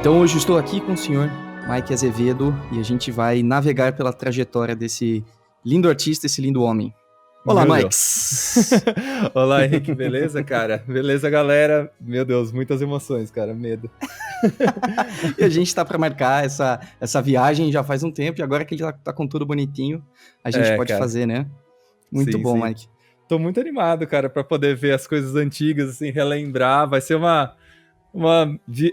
Então hoje estou aqui com o senhor Mike Azevedo e a gente vai navegar pela trajetória desse lindo artista, esse lindo homem. Olá, Meu Mike. Deus. Olá, Henrique, beleza, cara? Beleza, galera? Meu Deus, muitas emoções, cara, medo. E a gente tá para marcar essa viagem já faz um tempo e agora que ele tá com tudo bonitinho, a gente pode Cara, fazer, né? Muito sim, bom, sim. Mike. Tô muito animado, cara, pra poder ver as coisas antigas, assim, relembrar. Vai ser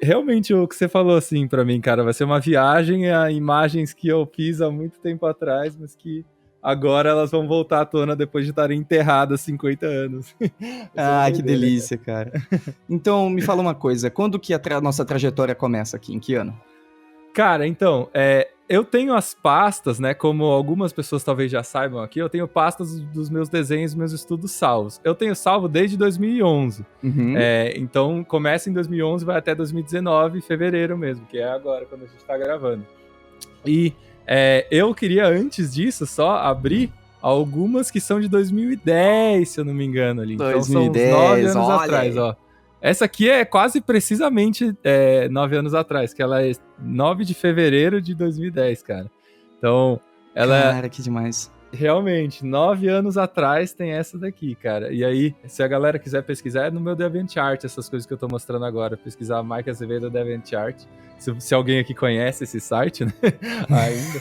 realmente o que você falou, assim, pra mim, cara. Vai ser uma viagem a imagens que eu fiz há muito tempo atrás, mas que agora elas vão voltar à tona depois de estarem enterradas 50 anos. Vai ser uma Ah, que doideira, cara. delícia, cara. Então, me fala uma coisa, quando que a nossa trajetória começa aqui? Em que ano? Cara, então, eu tenho as pastas, né? Como algumas pessoas talvez já saibam aqui, eu tenho pastas dos meus desenhos, meus estudos salvos. Eu tenho salvo desde 2011. Uhum. Então, começa em 2011, vai até 2019, fevereiro mesmo, que é agora, quando a gente tá gravando. E eu queria, antes disso, só abrir algumas que são de 2010, se eu não me engano ali. Então, são uns 9 2010, anos olha atrás, aí. ó. Essa aqui é quase precisamente 9 anos atrás, que ela é 9 de fevereiro de 2010, cara. Então, ela Cara, que demais. realmente, 9 anos atrás tem essa daqui, cara. E aí, se a galera quiser pesquisar, é no meu DeviantArt, essas coisas que eu tô mostrando agora. Pesquisar Mike Azevedo DeviantArt. Se alguém aqui conhece esse site, né? Ainda.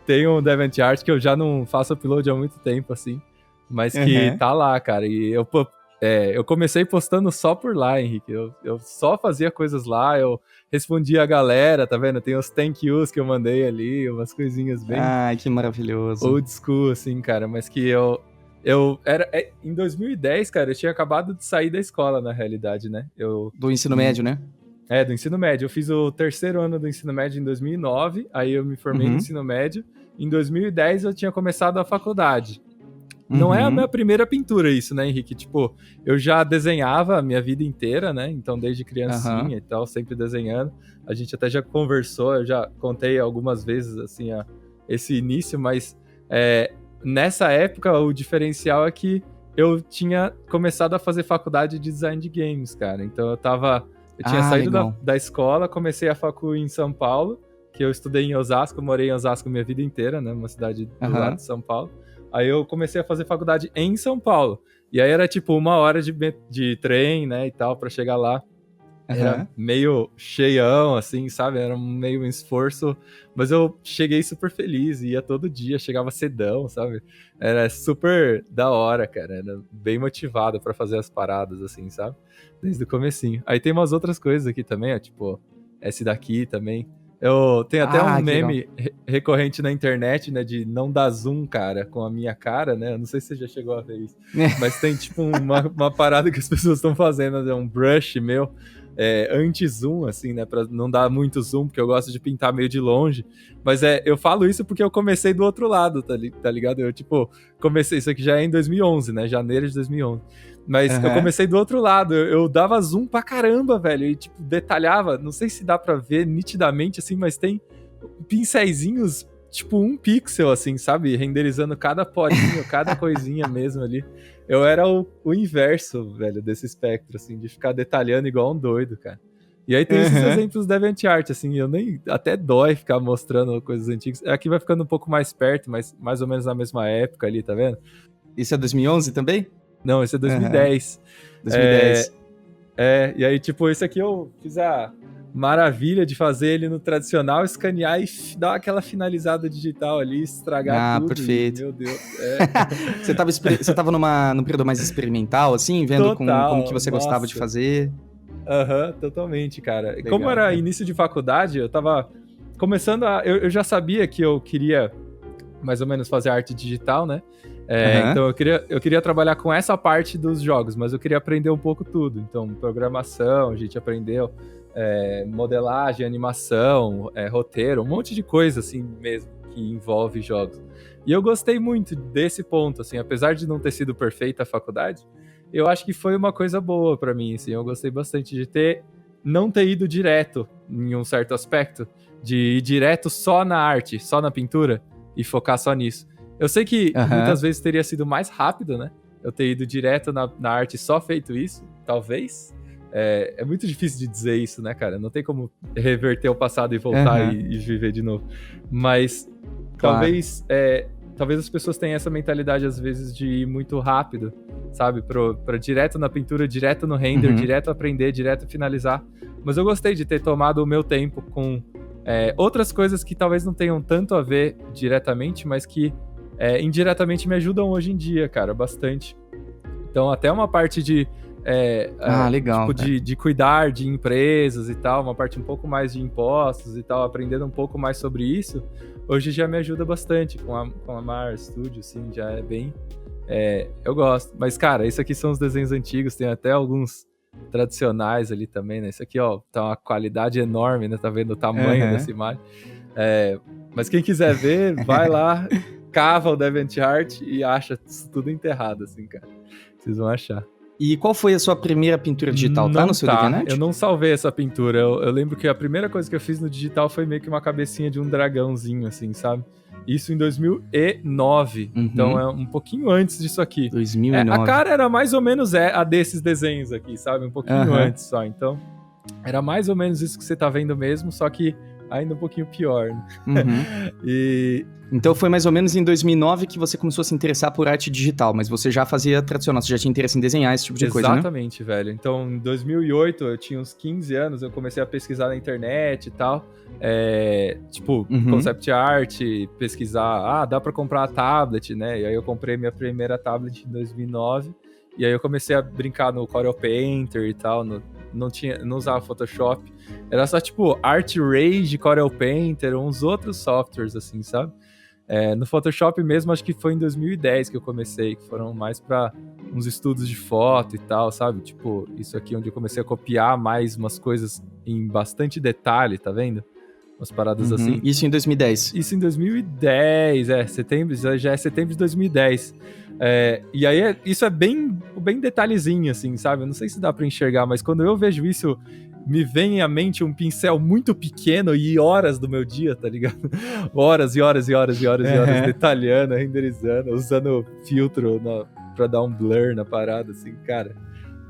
Tem um DeviantArt que eu já não faço upload há muito tempo, assim. Mas que Uhum. tá lá, cara. E eu comecei postando só por lá, Henrique. Eu só fazia coisas lá, eu respondia a galera, tá vendo? Tem os thank yous que eu mandei ali, umas coisinhas bem Ai, que maravilhoso. old school, assim, cara. Mas que em 2010, cara, eu tinha acabado de sair da escola, na realidade, né? Do ensino médio, né? Do ensino médio. Eu fiz o terceiro ano do ensino médio em 2009, aí eu me formei no Uhum. ensino médio. Em 2010 eu tinha começado a faculdade. Não é a minha Uhum. primeira pintura isso, né, Henrique? Tipo, eu já desenhava a minha vida inteira, né? Então, desde Aham. criancinha e tal, sempre desenhando. A gente até já conversou, eu já contei algumas vezes, assim, esse início, mas nessa época o diferencial é que eu tinha começado a fazer faculdade de design de games, cara. Então, eu tinha Ah, saído legal. da escola, comecei a facu em São Paulo, que eu estudei em Osasco, morei em Osasco minha vida inteira, né? Uma cidade do lado Aham. de São Paulo. Aí eu comecei a fazer faculdade em São Paulo. E aí era tipo 1 hora de trem, né, e tal, pra chegar lá. Era Aham. meio cheião, assim, sabe? Era meio um esforço. Mas eu cheguei super feliz, ia todo dia, chegava cedão, sabe? Era super da hora, cara. Era bem motivado pra fazer as paradas, assim, sabe? Desde o comecinho. Aí tem umas outras coisas aqui também, ó, tipo, esse daqui também. Eu tenho até um Ah, que legal. meme recorrente na internet, né, de não dar zoom, cara, com a minha cara, né? Eu não sei se você já chegou a ver isso. Mas tem, tipo, uma parada que as pessoas estão fazendo, né, um brush meu, anti-zoom, assim, né, pra não dar muito zoom, porque eu gosto de pintar meio de longe. Mas eu falo isso porque eu comecei do outro lado, tá ligado? Eu, tipo, comecei, isso aqui já é em 2011, né, janeiro de 2011. Mas eu Aham. comecei do outro lado, eu dava zoom pra caramba, velho, e tipo, detalhava, não sei se dá pra ver nitidamente, assim, mas tem pincéisinhos, tipo 1 pixel, assim, sabe? Renderizando cada porinho, cada coisinha mesmo ali. Eu era o inverso, velho, desse espectro, assim, de ficar detalhando igual um doido, cara. E aí tem esses Aham. exemplos da DeviantArt, assim, eu nem... Até dói ficar mostrando coisas antigas. Aqui vai ficando um pouco mais perto, mas mais ou menos na mesma época ali, tá vendo? Isso é 2011 também? Não, esse é Aham. 2010. É, 2010. e aí, tipo, esse aqui eu fiz a maravilha de fazer ele no tradicional, escanear e dar aquela finalizada digital ali, estragar Ah, tudo e, perfeito. meu Deus, Você tava num período mais experimental, assim, vendo como que total, você gostava de nossa. fazer? Aham, totalmente, cara. Como Legal, era cara. início de faculdade, eu tava começando eu já sabia que eu queria mais ou menos fazer arte digital, né? Aham. Então eu queria trabalhar com essa parte dos jogos, mas eu queria aprender um pouco tudo. Então, programação, a gente aprendeu modelagem, animação, roteiro, um monte de coisa assim mesmo que envolve jogos. E eu gostei muito desse ponto, assim, apesar de não ter sido perfeita a faculdade, eu acho que foi uma coisa boa pra mim, assim, eu gostei bastante de não ter ido direto em um certo aspecto, de ir direto só na arte, só na pintura e focar só nisso. Eu sei que muitas Aham. vezes teria sido mais rápido, né? Eu ter ido direto na arte e só feito isso, talvez. É muito difícil de dizer isso, né, cara? Não tem como reverter o passado e voltar e viver de novo. Mas Claro. talvez as pessoas tenham essa mentalidade, às vezes, de ir muito rápido, sabe? Pra direto na pintura, direto no render, direto aprender, direto finalizar. Mas eu gostei de ter tomado o meu tempo com outras coisas que talvez não tenham tanto a ver diretamente, mas que indiretamente me ajudam hoje em dia, cara, bastante. Então, até uma parte de Legal, tipo, de cuidar de empresas e tal, uma parte um pouco mais de impostos e tal, aprendendo um pouco mais sobre isso, hoje já me ajuda bastante com a Mar Studio, assim, já é bem... eu gosto. Mas, cara, isso aqui são os desenhos antigos, tem até alguns tradicionais ali também, né? Isso aqui, ó, tá uma qualidade enorme, né? Tá vendo o tamanho dessa imagem? Mas quem quiser ver, vai lá, cava o DeviantArt e acha isso tudo enterrado, assim, cara. Vocês vão achar. E qual foi a sua primeira pintura digital? Tá no seu DeviantArt? Eu não salvei essa pintura. Eu lembro que a primeira coisa que eu fiz no digital foi meio que uma cabecinha de um dragãozinho, assim, sabe? Isso em 2009. Então é um pouquinho antes disso aqui. 2009. A cara era mais ou menos a desses desenhos aqui, sabe? Um pouquinho antes só. Então era mais ou menos isso que você tá vendo mesmo, só que ainda um pouquinho pior, né? Então foi mais ou menos em 2009 que você começou a se interessar por arte digital, mas você já fazia tradicional, você já tinha interesse em desenhar esse tipo de coisa, né? Exatamente, velho. Então, em 2008, eu tinha uns 15 anos, eu comecei a pesquisar na internet e tal, concept art, pesquisar, dá pra comprar tablet, né? E aí eu comprei minha primeira tablet em 2009, e aí eu comecei a brincar no Corel Painter e tal, não usava Photoshop, era só tipo Art Rage, Corel Painter, uns outros softwares, assim, sabe? No Photoshop mesmo, acho que foi em 2010 que eu comecei, que foram mais pra uns estudos de foto e tal, sabe? Tipo, isso aqui onde eu comecei a copiar mais umas coisas em bastante detalhe, tá vendo? Umas paradas assim. Isso em 2010? Isso em 2010, setembro, já é setembro de 2010. E aí, isso é bem detalhezinho, assim, sabe? Eu não sei se dá pra enxergar, mas quando eu vejo isso, me vem à mente um pincel muito pequeno e horas do meu dia, tá ligado? Horas e horas detalhando, renderizando, usando filtro pra dar um blur na parada, assim, cara.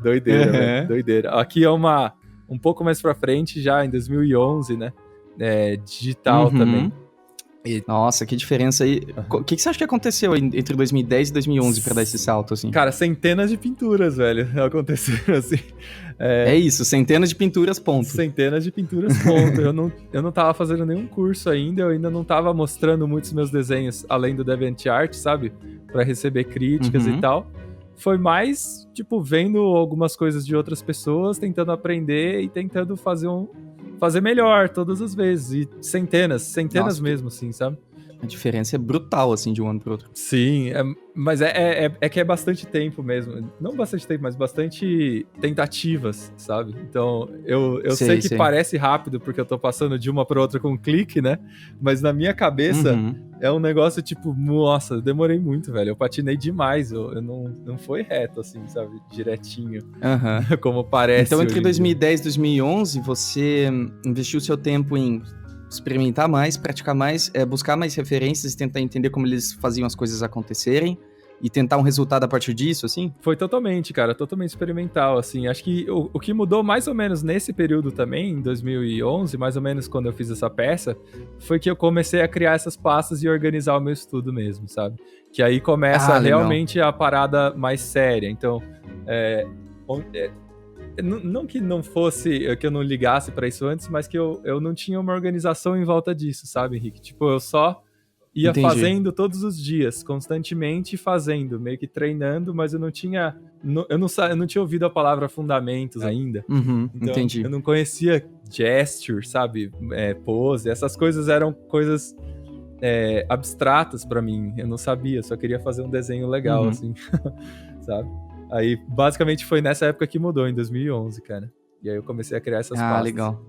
Doideira, velho, doideira. Aqui é um pouco mais pra frente, já em 2011, né? Digital também. Nossa, que diferença aí. O que você acha que aconteceu entre 2010 e 2011 pra dar esse salto, assim? Cara, centenas de pinturas, velho, aconteceram, assim. É isso, centenas de pinturas, ponto. Centenas de pinturas, ponto. Eu não tava fazendo nenhum curso ainda, eu ainda não tava mostrando muitos meus desenhos, além do DeviantArt, sabe? Pra receber críticas e tal. Foi mais, tipo, vendo algumas coisas de outras pessoas, tentando aprender e tentando fazer melhor todas as vezes. E centenas Nossa, mesmo, assim, sabe? A diferença é brutal, assim, de um ano pro outro. Sim, mas que é bastante tempo mesmo. Não bastante tempo, mas bastante tentativas, sabe? Então, eu sei que parece rápido, porque eu tô passando de uma pra outra com um clique, né? Mas na minha cabeça, é um negócio tipo, nossa, eu demorei muito, velho. Eu patinei demais, eu não foi reto, assim, sabe? Direitinho, como parece. Então, entre 2010 e 2011, você investiu seu tempo em experimentar mais, praticar mais, buscar mais referências e tentar entender como eles faziam as coisas acontecerem e tentar um resultado a partir disso, assim? Foi totalmente, cara, totalmente experimental, assim. Acho que o que mudou mais ou menos nesse período também, em 2011, mais ou menos quando eu fiz essa peça, foi que eu comecei a criar essas pastas e organizar o meu estudo mesmo, sabe? Que aí começa realmente a parada mais séria. Então, não que não fosse, que eu não ligasse pra isso antes, mas que eu não tinha uma organização em volta disso, sabe, Henrique? Tipo, eu só ia fazendo todos os dias, constantemente fazendo, meio que treinando, mas eu não tinha ouvido a palavra fundamentos ainda. Então, entendi. Eu não conhecia gesture, sabe? Pose, essas coisas eram coisas abstratas pra mim. Eu não sabia, só queria fazer um desenho legal, assim, sabe? Aí, basicamente, foi nessa época que mudou, em 2011, cara. E aí eu comecei a criar essas pastas. Legal.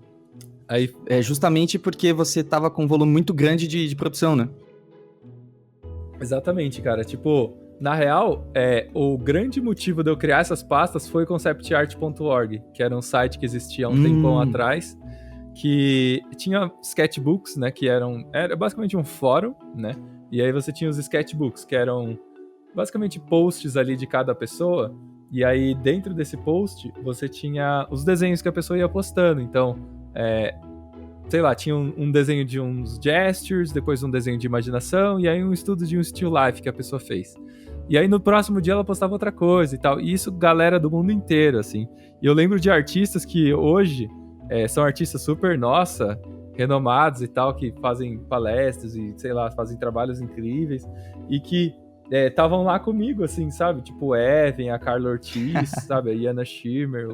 Aí... justamente porque você tava com um volume muito grande de produção, né? Exatamente, cara. Tipo, na real, o grande motivo de eu criar essas pastas foi conceptart.org, que era um site que existia há um tempão atrás, que tinha sketchbooks, né, que era basicamente um fórum, né, e aí você tinha os sketchbooks, que eram basicamente posts ali de cada pessoa, E aí, dentro desse post, você tinha os desenhos que a pessoa ia postando. Então, sei lá, tinha um desenho de uns gestures, depois um desenho de imaginação, e aí um estudo de um still life que a pessoa fez. E aí, no próximo dia, ela postava outra coisa e tal. E isso, galera do mundo inteiro, assim. E eu lembro de artistas que hoje são artistas super, nossa, renomados e tal, que fazem palestras e, sei lá, fazem trabalhos incríveis. E que estavam lá comigo, assim, sabe? Tipo o Evan, a Carla Ortiz, sabe? A Iana Schirmer,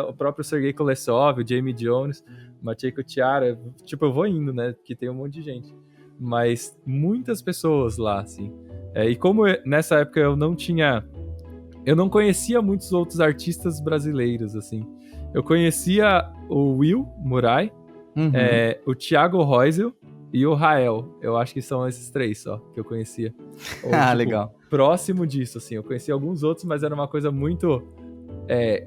o próprio Sergei Kolesov, o Jamie Jones, o Maciej Kociara. Tipo, eu vou indo, né? Porque tem um monte de gente. Mas muitas pessoas lá, assim. E como nessa época eu não conhecia muitos outros artistas brasileiros, assim. Eu conhecia o Will Murai, o Thiago Reusel e o Rael. Eu acho que são esses três só que eu conhecia. Ou, Legal. Próximo disso, assim. Eu conhecia alguns outros, mas era uma coisa muito...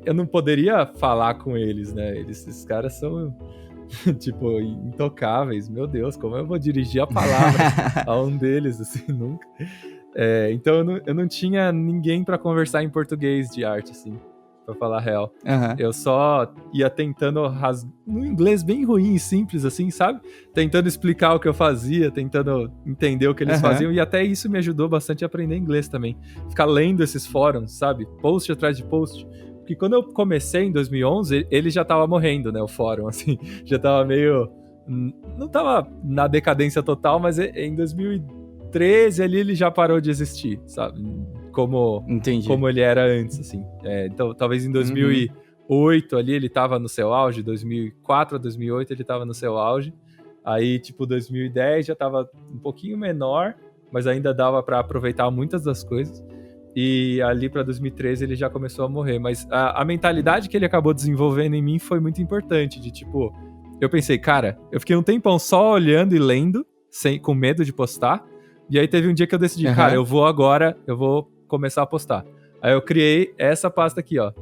eu não poderia falar com eles, né? Esses caras são... tipo, intocáveis. Meu Deus, como eu vou dirigir a palavra a um deles, assim, nunca. Então eu não tinha ninguém pra conversar em português de arte, assim, pra falar real. Eu só ia tentando no inglês bem ruim e simples, assim, sabe? Tentando explicar o que eu fazia, tentando entender o que eles faziam, e até isso me ajudou bastante a aprender inglês também. Ficar lendo esses fóruns, sabe? Post atrás de post. Porque quando eu comecei em 2011, ele já tava morrendo, né, o fórum, assim. Já tava meio... Não tava na decadência total, mas em 2013 ali ele já parou de existir, sabe? Como ele era antes, assim. Então, talvez em 2008 ali ele tava no seu auge, 2004 a 2008 ele tava no seu auge. Aí, tipo, 2010 já tava um pouquinho menor, mas ainda dava pra aproveitar muitas das coisas. E ali pra 2013 ele já começou a morrer. Mas a mentalidade que ele acabou desenvolvendo em mim foi muito importante. De tipo, eu pensei, cara, eu fiquei um tempão só olhando e lendo, com medo de postar. E aí teve um dia que eu decidi, cara, eu vou começar a postar. Aí eu criei essa pasta aqui, ó.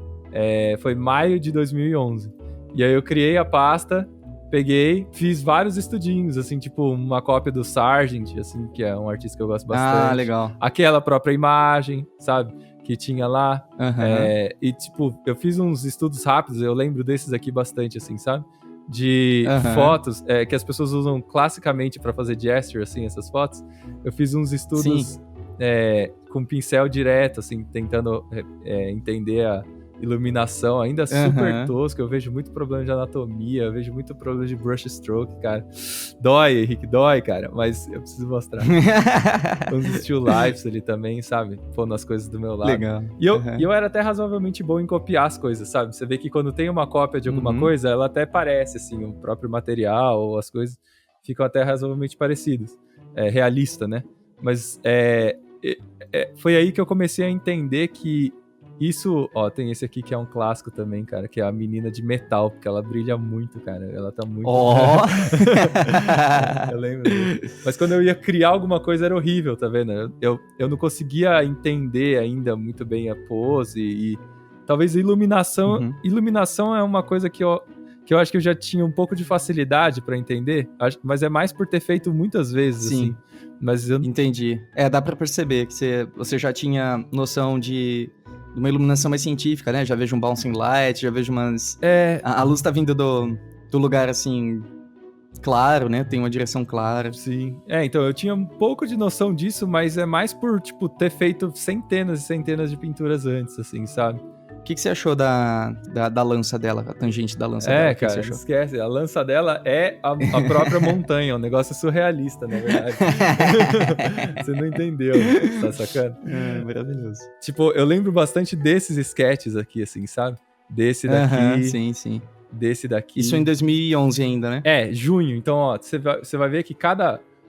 Foi maio de 2011. E aí eu criei a pasta, peguei, fiz vários estudinhos, assim, tipo uma cópia do Sargent, assim, que é um artista que eu gosto bastante. Legal. Aquela própria imagem, sabe? Que tinha lá. E, tipo, eu fiz uns estudos rápidos, eu lembro desses aqui bastante, assim, sabe? De fotos que as pessoas usam classicamente pra fazer gesture, assim, essas fotos. Eu fiz uns estudos com pincel direto, assim, tentando entender a iluminação, ainda super tosco. Eu vejo muito problema de anatomia, eu vejo muito problema de brush stroke, cara. Dói, Henrique, dói, cara, mas eu preciso mostrar. Uns still lifes ali também, sabe? Pondo as coisas do meu lado. Legal. E eu era até razoavelmente bom em copiar as coisas, sabe? Você vê que quando tem uma cópia de alguma coisa, ela até parece, assim, o próprio material, ou as coisas ficam até razoavelmente parecidas. Realista, né? Mas foi aí que eu comecei a entender que isso, ó, tem esse aqui que é um clássico também, cara, que é a menina de metal, porque ela brilha muito, cara, ela tá muito... Eu lembro disso. Mas quando eu ia criar alguma coisa era horrível, tá vendo? Eu não conseguia entender ainda muito bem a pose e talvez a iluminação... Iluminação é uma coisa que eu acho que eu já tinha um pouco de facilidade pra entender, mas é mais por ter feito muitas vezes, assim. Mas eu... Entendi. Dá pra perceber que você já tinha noção de uma iluminação mais científica, né? Já vejo um bouncing light, já vejo umas... A luz tá vindo do lugar, assim, claro, né? Tem uma direção clara. Sim. Então, eu tinha um pouco de noção disso, mas é mais por, tipo, ter feito centenas e centenas de pinturas antes, assim, sabe? O que você achou da lança dela, a tangente da lança dela? Cara, esquece. A lança dela é a própria montanha, um negócio surrealista, na verdade. Você não entendeu, né? Tá sacando? Maravilhoso. Tipo, eu lembro bastante desses sketches aqui, assim, sabe? Desse daqui. Sim. Desse daqui. Isso em 2011 ainda, né? Junho. Então, ó, você vai ver que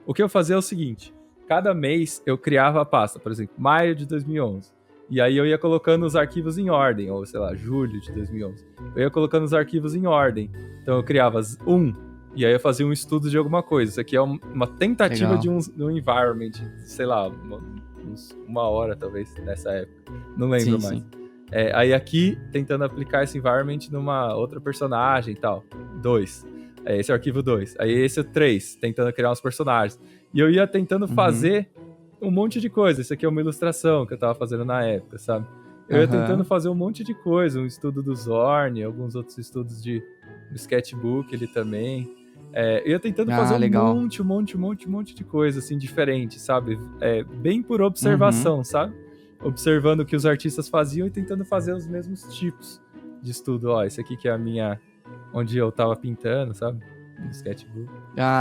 o que eu fazia é o seguinte. Cada mês eu criava a pasta, por exemplo, maio de 2011. E aí eu ia colocando os arquivos em ordem, ou sei lá, julho de 2011. Eu ia colocando os arquivos em ordem. Então eu criava e aí eu fazia um estudo de alguma coisa. Isso aqui é uma tentativa de um environment, sei lá, uma hora talvez, nessa época. Não lembro mais. Aí aqui, tentando aplicar esse environment numa outra personagem e tal. 2. Esse é o arquivo 2. Aí esse é o 3, tentando criar uns personagens. E eu ia tentando fazer um monte de coisa. Isso aqui é uma ilustração que eu tava fazendo na época, sabe? eu ia tentando fazer um monte de coisa, um estudo do Zorn, alguns outros estudos do sketchbook ele também. Eu ia tentando fazer um monte de coisa, assim, diferente, sabe? Bem por observação, sabe? Observando o que os artistas faziam e tentando fazer os mesmos tipos de estudo. Ó, esse aqui que é a minha... onde eu tava pintando, sabe? No sketchbook.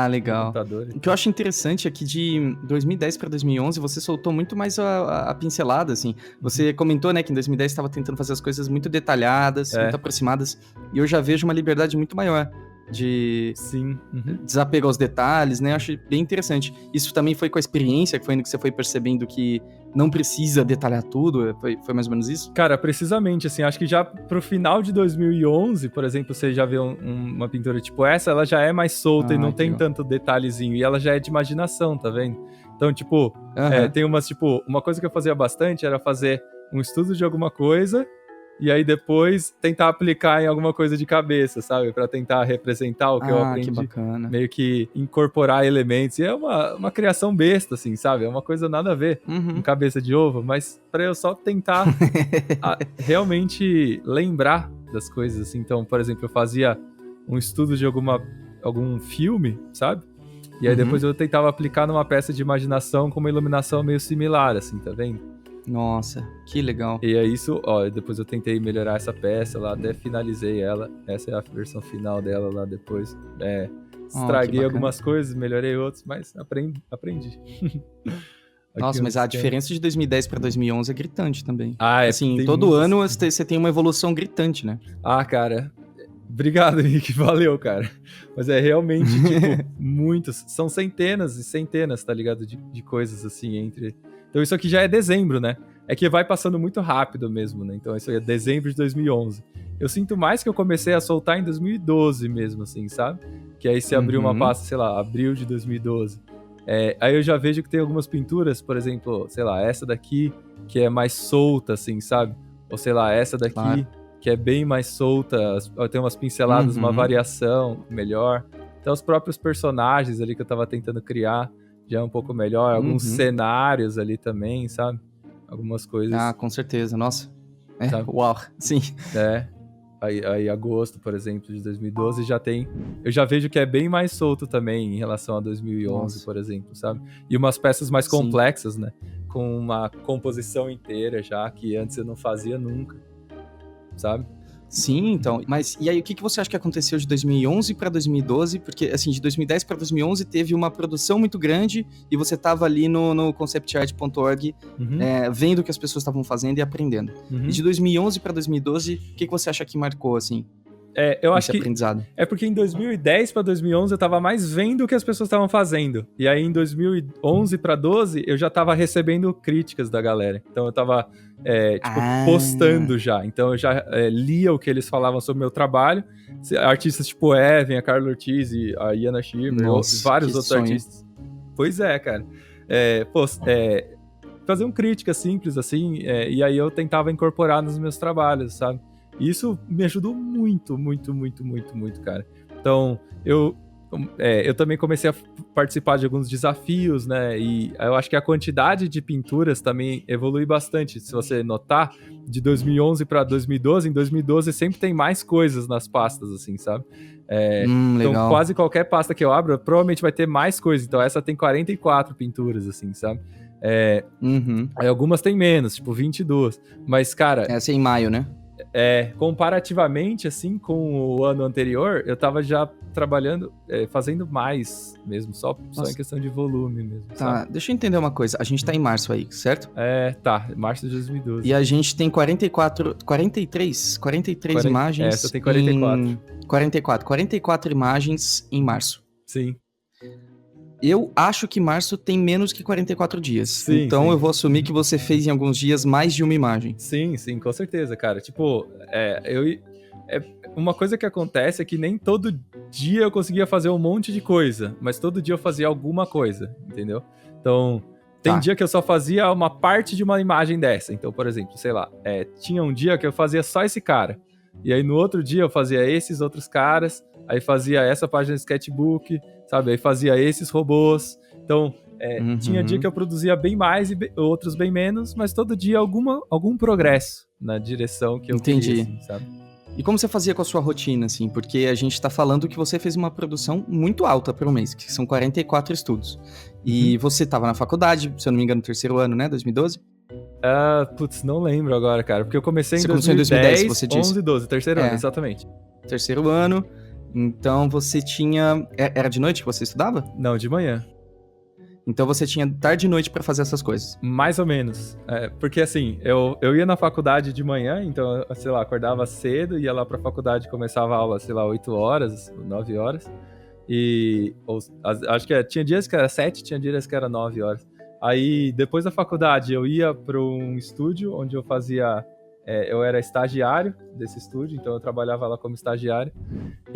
Legal. O que eu acho interessante é que de 2010 para 2011 você soltou muito mais a pincelada, assim. Você comentou, né, que em 2010 estava tentando fazer as coisas muito detalhadas, muito aproximadas, e eu já vejo uma liberdade muito maior de desapego aos detalhes, né? Eu acho bem interessante. Isso também foi com a experiência, que foi indo que você foi percebendo que não precisa detalhar tudo? Foi mais ou menos isso? Cara, precisamente, assim, acho que já pro final de 2011, por exemplo, você já vê uma pintura tipo essa, ela já é mais solta e não tem tanto detalhezinho, e ela já é de imaginação, tá vendo? Então, tipo, tem uma coisa que eu fazia bastante era fazer um estudo de alguma coisa, e aí depois tentar aplicar em alguma coisa de cabeça, sabe? Pra tentar representar o que eu aprendi. Que bacana. Meio que incorporar elementos. E é uma criação besta, assim, sabe? É uma coisa nada a ver com cabeça de ovo, mas pra eu só tentar realmente lembrar das coisas, assim. Então, por exemplo, eu fazia um estudo de algum filme, sabe? E aí depois eu tentava aplicar numa peça de imaginação com uma iluminação meio similar, assim, tá vendo? Nossa, que legal. E é isso, ó, depois eu tentei melhorar essa peça lá, até finalizei ela. Essa é a versão final dela lá depois. Estraguei algumas coisas, melhorei outras, mas aprendi. Nossa, mas a diferença de 2010 para 2011 é gritante também. Assim, todo ano você tem uma evolução gritante, né? Cara, obrigado, Henrique, valeu, cara. Mas é realmente, tipo, muitos, são centenas e centenas, tá ligado? De coisas assim entre... Então isso aqui já é dezembro, né? É que vai passando muito rápido mesmo, né? Então isso aí é dezembro de 2011. Eu sinto mais que eu comecei a soltar em 2012 mesmo, assim, sabe? Que aí se abriu uma pasta, sei lá, abril de 2012. Aí eu já vejo que tem algumas pinturas, por exemplo, sei lá, essa daqui que é mais solta, assim, sabe? Ou sei lá, essa daqui que é bem mais solta, tem umas pinceladas, uma variação melhor. Então os próprios personagens ali que eu tava tentando criar já é um pouco melhor, alguns cenários ali também, sabe? Algumas coisas. Com certeza, nossa. Uau, sim. Aí agosto, por exemplo, de 2012 já tem... Eu já vejo que é bem mais solto também em relação a 2011, por exemplo, sabe? E umas peças mais complexas, né? Com uma composição inteira já, que antes eu não fazia nunca, sabe? Sim, então. Mas e aí, o que você acha que aconteceu de 2011 para 2012? Porque, assim, de 2010 para 2011 teve uma produção muito grande e você tava ali no conceptart.org vendo o que as pessoas estavam fazendo e aprendendo. E de 2011 para 2012, o que você acha que marcou, assim? Eu acho que aprendizado? É porque em 2010 para 2011 eu tava mais vendo o que as pessoas estavam fazendo. E aí em 2011 para 12 eu já tava recebendo críticas da galera. Então eu tava postando já. Então eu já lia o que eles falavam sobre o meu trabalho. Artistas tipo Evan, a Carla Ortiz, a Iana Schirmer, vários outros artistas. Pois é, cara. Fazer uma crítica simples assim, e aí eu tentava incorporar nos meus trabalhos, sabe? E isso me ajudou muito, muito, muito, muito, muito, cara. Então, eu também comecei a participar de alguns desafios, né? E eu acho que a quantidade de pinturas também evolui bastante. Se você notar, de 2011 para 2012, em 2012 sempre tem mais coisas nas pastas, assim, sabe? Então, quase qualquer pasta que eu abro, provavelmente vai ter mais coisas. Então, essa tem 44 pinturas, assim, sabe? Aí algumas tem menos, tipo 22. Mas, cara... Essa é em maio, né? Comparativamente, assim, com o ano anterior, eu tava já trabalhando, fazendo mais mesmo, só em questão de volume mesmo. Tá, sabe? Deixa eu entender uma coisa. A gente tá em março aí, certo? Março de 2012. E a gente tem 43 imagens. Essa tem 44. 44 imagens em março. Sim. Eu acho que março tem menos que 44 dias. Sim, então eu vou assumir que você fez em alguns dias mais de uma imagem. Sim, com certeza, cara. Tipo, uma coisa que acontece é que nem todo dia eu conseguia fazer um monte de coisa, mas todo dia eu fazia alguma coisa, entendeu? Então, tem dia que eu só fazia uma parte de uma imagem dessa. Então, por exemplo, sei lá, tinha um dia que eu fazia só esse cara. E aí no outro dia eu fazia esses outros caras, aí fazia essa página do sketchbook, sabe? Aí fazia esses robôs. Então, Tinha dia que eu produzia bem mais e outros bem menos, mas todo dia algum progresso na direção que eu queria, assim, sabe? E como você fazia com a sua rotina, assim? Porque a gente tá falando que você fez uma produção muito alta para um mês, que são 44 estudos. E você tava na faculdade, se eu não me engano, no terceiro ano, né? 2012? Putz, não lembro agora, cara. Porque eu comecei em Você começou em 2010, 2010, você disse. 11, 12, terceiro ano, exatamente. Terceiro ano. Então você tinha... Era de noite que você estudava? Não, de manhã. Então você tinha tarde e noite pra fazer essas coisas? Mais ou menos. Porque assim, eu ia na faculdade de manhã, então, sei lá, acordava cedo, ia lá pra faculdade, começava a aula, sei lá, 8 horas, 9 horas. Acho que tinha dias que era 7, tinha dias que era 9 horas. Aí, depois da faculdade, eu ia para um estúdio onde eu fazia... eu era estagiário desse estúdio, então eu trabalhava lá como estagiário.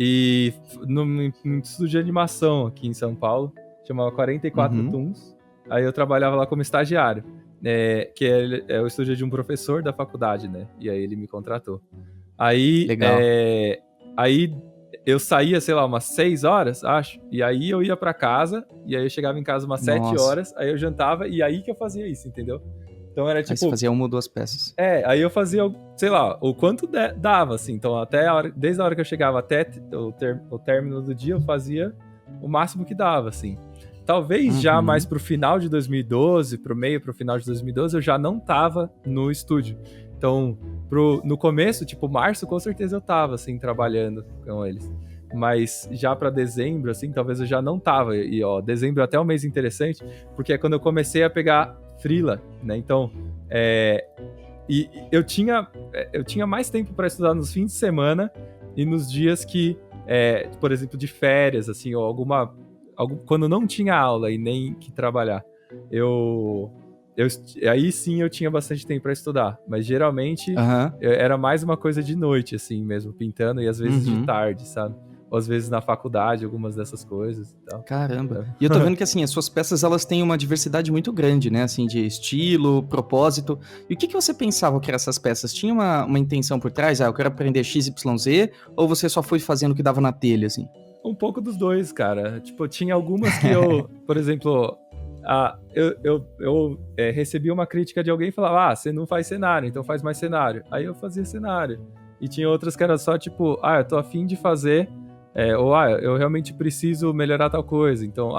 E num estúdio de animação aqui em São Paulo, chamava 44 Toons. Aí eu trabalhava lá como estagiário, que é o estúdio de um professor da faculdade, né? E aí ele me contratou. Aí, Legal. Aí eu saía, sei lá, umas 6 horas, acho. E aí eu ia pra casa, e aí eu chegava em casa umas 7 horas, aí eu jantava, e aí que eu fazia isso, entendeu? Então era tipo... Aí você fazia uma ou duas peças. Aí eu fazia, sei lá, o quanto dava, assim. Então desde a hora que eu chegava até o término do dia, eu fazia o máximo que dava, assim. Talvez já mais pro final de 2012, pro final de 2012, eu já não tava no estúdio. Então, no começo, tipo, março, com certeza eu tava, assim, trabalhando com eles. Mas já pra dezembro, assim, talvez eu já não tava. E, ó, dezembro é até um mês interessante, porque é quando eu comecei a pegar freela, né? Então, e eu tinha mais tempo pra estudar nos fins de semana e nos dias que, por exemplo, de férias, assim, ou quando não tinha aula e nem que trabalhar, aí sim eu tinha bastante tempo para estudar, mas geralmente era mais uma coisa de noite, assim mesmo, pintando, e às vezes de tarde, sabe? Ou às vezes na faculdade, algumas dessas coisas e tal. Caramba. E eu tô vendo que, assim, as suas peças, elas têm uma diversidade muito grande, né? Assim, de estilo, propósito. E o que você pensava que eram essas peças? Tinha uma intenção por trás? Eu quero aprender XYZ? Ou você só foi fazendo o que dava na telha, assim? Um pouco dos dois, cara. Tipo, tinha algumas que eu, por exemplo, eu recebi uma crítica de alguém e falava, você não faz cenário, então faz mais cenário. Aí eu fazia cenário. E tinha outras que era só tipo, eu tô afim de fazer, eu realmente preciso melhorar tal coisa. Então,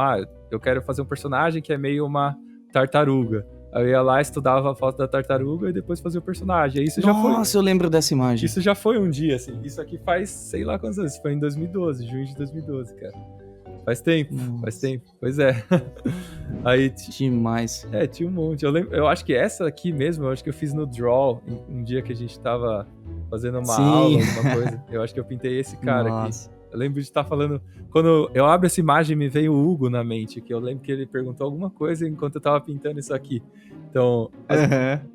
eu quero fazer um personagem que é meio uma tartaruga. Aí eu ia lá, estudava a foto da tartaruga e depois fazia o personagem. Isso Nossa, eu lembro dessa imagem. Isso já foi um dia, assim. Isso aqui faz, sei lá quantos anos. Foi em 2012, junho de 2012, cara. Faz tempo, faz tempo. Pois é. Aí, demais. Tinha um monte. Eu acho que essa aqui mesmo, eu acho que eu fiz no Draw, um dia que a gente tava fazendo uma aula, alguma coisa. Eu acho que eu pintei esse cara aqui. Eu lembro de estar falando... Quando eu abro essa imagem, me veio o Hugo na mente, que eu lembro que ele perguntou alguma coisa enquanto eu tava pintando isso aqui. Então,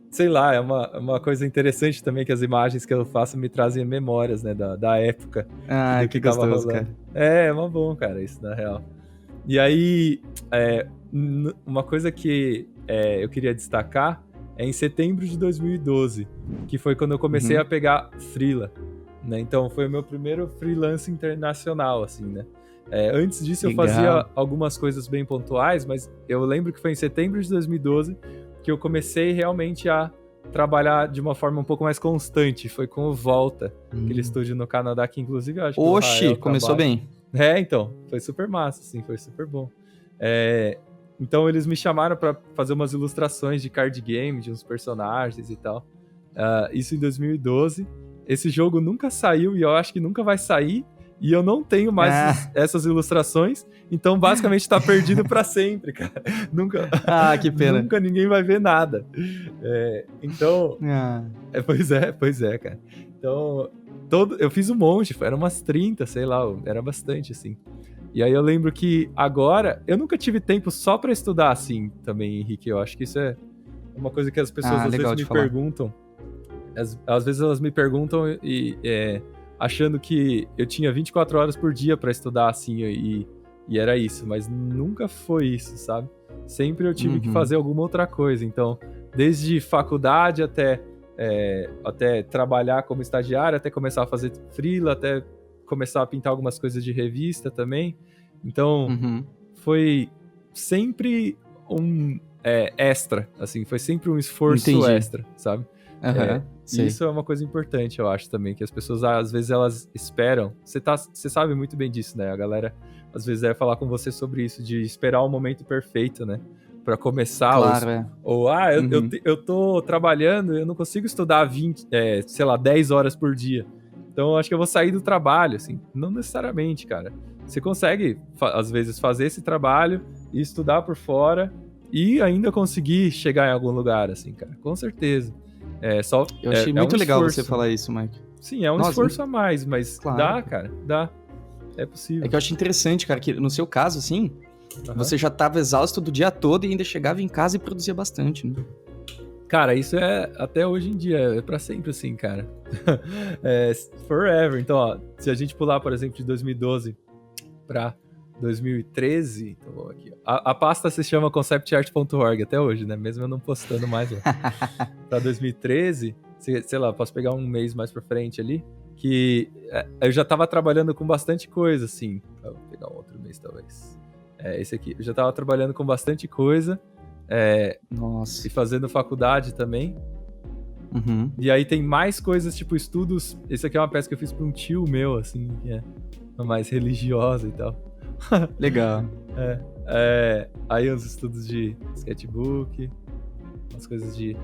sei lá, é uma coisa interessante também, que as imagens que eu faço me trazem memórias, né, da época. Que gostoso, cara. É mó bom, cara, isso, na real. E aí, uma coisa que eu queria destacar é em setembro de 2012, que foi quando eu comecei a pegar freela. Né? Então foi o meu primeiro freelance internacional, assim, né? Antes disso eu fazia algumas coisas bem pontuais, mas eu lembro que foi em setembro de 2012 que eu comecei realmente a trabalhar de uma forma um pouco mais constante. Foi com o Volta, aquele estúdio no Canadá, que inclusive eu acho que Oxi, começou bem. Então, foi super massa, assim, foi super bom. Então eles me chamaram para fazer umas ilustrações de card game, de uns personagens e tal. Isso em 2012. Esse jogo nunca saiu e eu acho que nunca vai sair. E eu não tenho mais essas ilustrações. Então, basicamente, tá perdido pra sempre, cara. Nunca. Que pena. Nunca ninguém vai ver nada. Então. Pois é, cara. Então, eu fiz um monte. Eram umas 30, sei lá. Era bastante, assim. E aí eu lembro que agora. Eu nunca tive tempo só pra estudar, assim, também, Henrique. Eu acho que isso é uma coisa que as pessoas às vezes me perguntam. Às vezes elas me perguntam achando que eu tinha 24 horas por dia pra estudar, assim, e era isso, mas nunca foi isso, sabe? Sempre eu tive que fazer alguma outra coisa. Então, desde faculdade até trabalhar como estagiário, até começar a fazer freela, até começar a pintar algumas coisas de revista também. Então, foi sempre extra, assim, foi sempre um esforço Entendi. extra, sabe? E isso é uma coisa importante, eu acho também, que as pessoas, às vezes, elas esperam. Você sabe muito bem disso, né? A galera, às vezes, vai falar com você sobre isso, de esperar o momento perfeito, né? Pra começar. Claro, Ou eu tô trabalhando, eu não consigo estudar 10 horas por dia. Então, eu acho que eu vou sair do trabalho, assim. Não necessariamente, cara. Você consegue, às vezes, fazer esse trabalho e estudar por fora e ainda conseguir chegar em algum lugar, assim, cara. Com certeza. Eu achei muito legal esforço. você falar isso, Mike. Sim, é um esforço a mais, mas claro. Dá, cara, dá. É possível. É que eu acho interessante, cara, que no seu caso, assim, você já tava exausto do dia todo e ainda chegava em casa e produzia bastante, né? Cara, isso é até hoje em dia, é pra sempre assim, cara. Forever. Então, ó, se a gente pular, por exemplo, de 2012 pra 2013, então vamos aqui, ó. A pasta se chama conceptart.org até hoje, né? Mesmo eu não postando mais lá. Pra 2013, sei lá, posso pegar um mês mais pra frente ali, que eu já tava trabalhando com bastante coisa, assim. Vou pegar um outro mês, talvez. Esse aqui. Eu já tava trabalhando com bastante coisa. Nossa. E fazendo faculdade também. Uhum. E aí tem mais coisas, tipo estudos. Esse aqui é uma peça que eu fiz pra um tio meu, assim, que é mais religiosa e tal. Legal. Aí uns estudos de sketchbook, umas coisas de...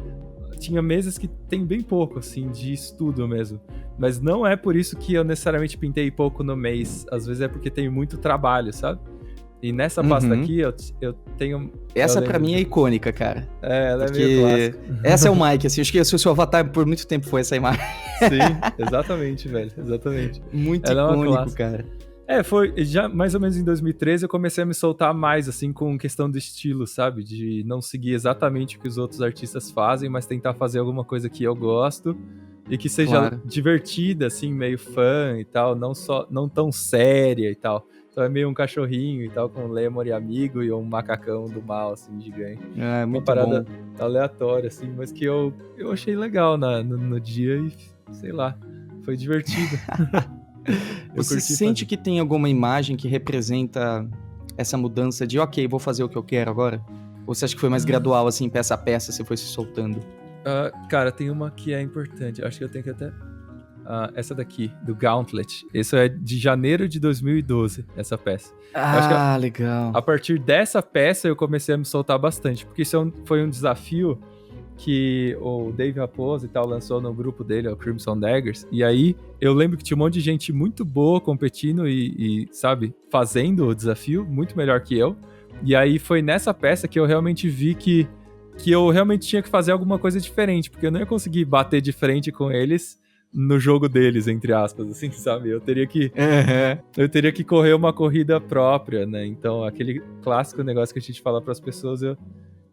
Tinha meses que tem bem pouco, assim, de estudo mesmo. Mas não é por isso que eu necessariamente pintei pouco no mês. Às vezes é porque tenho muito trabalho, sabe? E nessa pasta aqui, eu tenho... Essa pra mim é icônica, cara. Ela é meio clássica. Essa é o Mike, assim, acho que o seu avatar por muito tempo foi essa imagem. Sim, exatamente, velho, exatamente. Muito icônico, cara. Foi já mais ou menos em 2013 eu comecei a me soltar mais, assim, com questão do estilo, sabe? De não seguir exatamente o que os outros artistas fazem, mas tentar fazer alguma coisa que eu gosto e que seja divertida, assim, meio fã e tal, não tão séria e tal. Então é meio um cachorrinho e tal, com um lemur e amigo e um macacão do mal, assim, gigante. Muito uma parada bom. aleatória, assim, mas que eu achei legal no dia e, sei lá, foi divertido. Você sente que tem alguma imagem que representa essa mudança de, ok, vou fazer o que eu quero agora? Ou você acha que foi mais gradual, assim, peça a peça, você foi se soltando? Cara, tem uma que é importante, acho que eu tenho que até... essa daqui, do Gauntlet. Isso é de janeiro de 2012, essa peça. Legal. A partir dessa peça eu comecei a me soltar bastante, porque isso foi um desafio que o Dave Raposo e tal lançou no grupo dele, o Crimson Daggers, e aí eu lembro que tinha um monte de gente muito boa competindo e sabe, fazendo o desafio, muito melhor que eu, e aí foi nessa peça que eu realmente vi que eu realmente tinha que fazer alguma coisa diferente, porque eu não ia conseguir bater de frente com eles no jogo deles, entre aspas, assim, sabe? Eu teria que correr uma corrida própria, né? Então, aquele clássico negócio que a gente fala pras pessoas, eu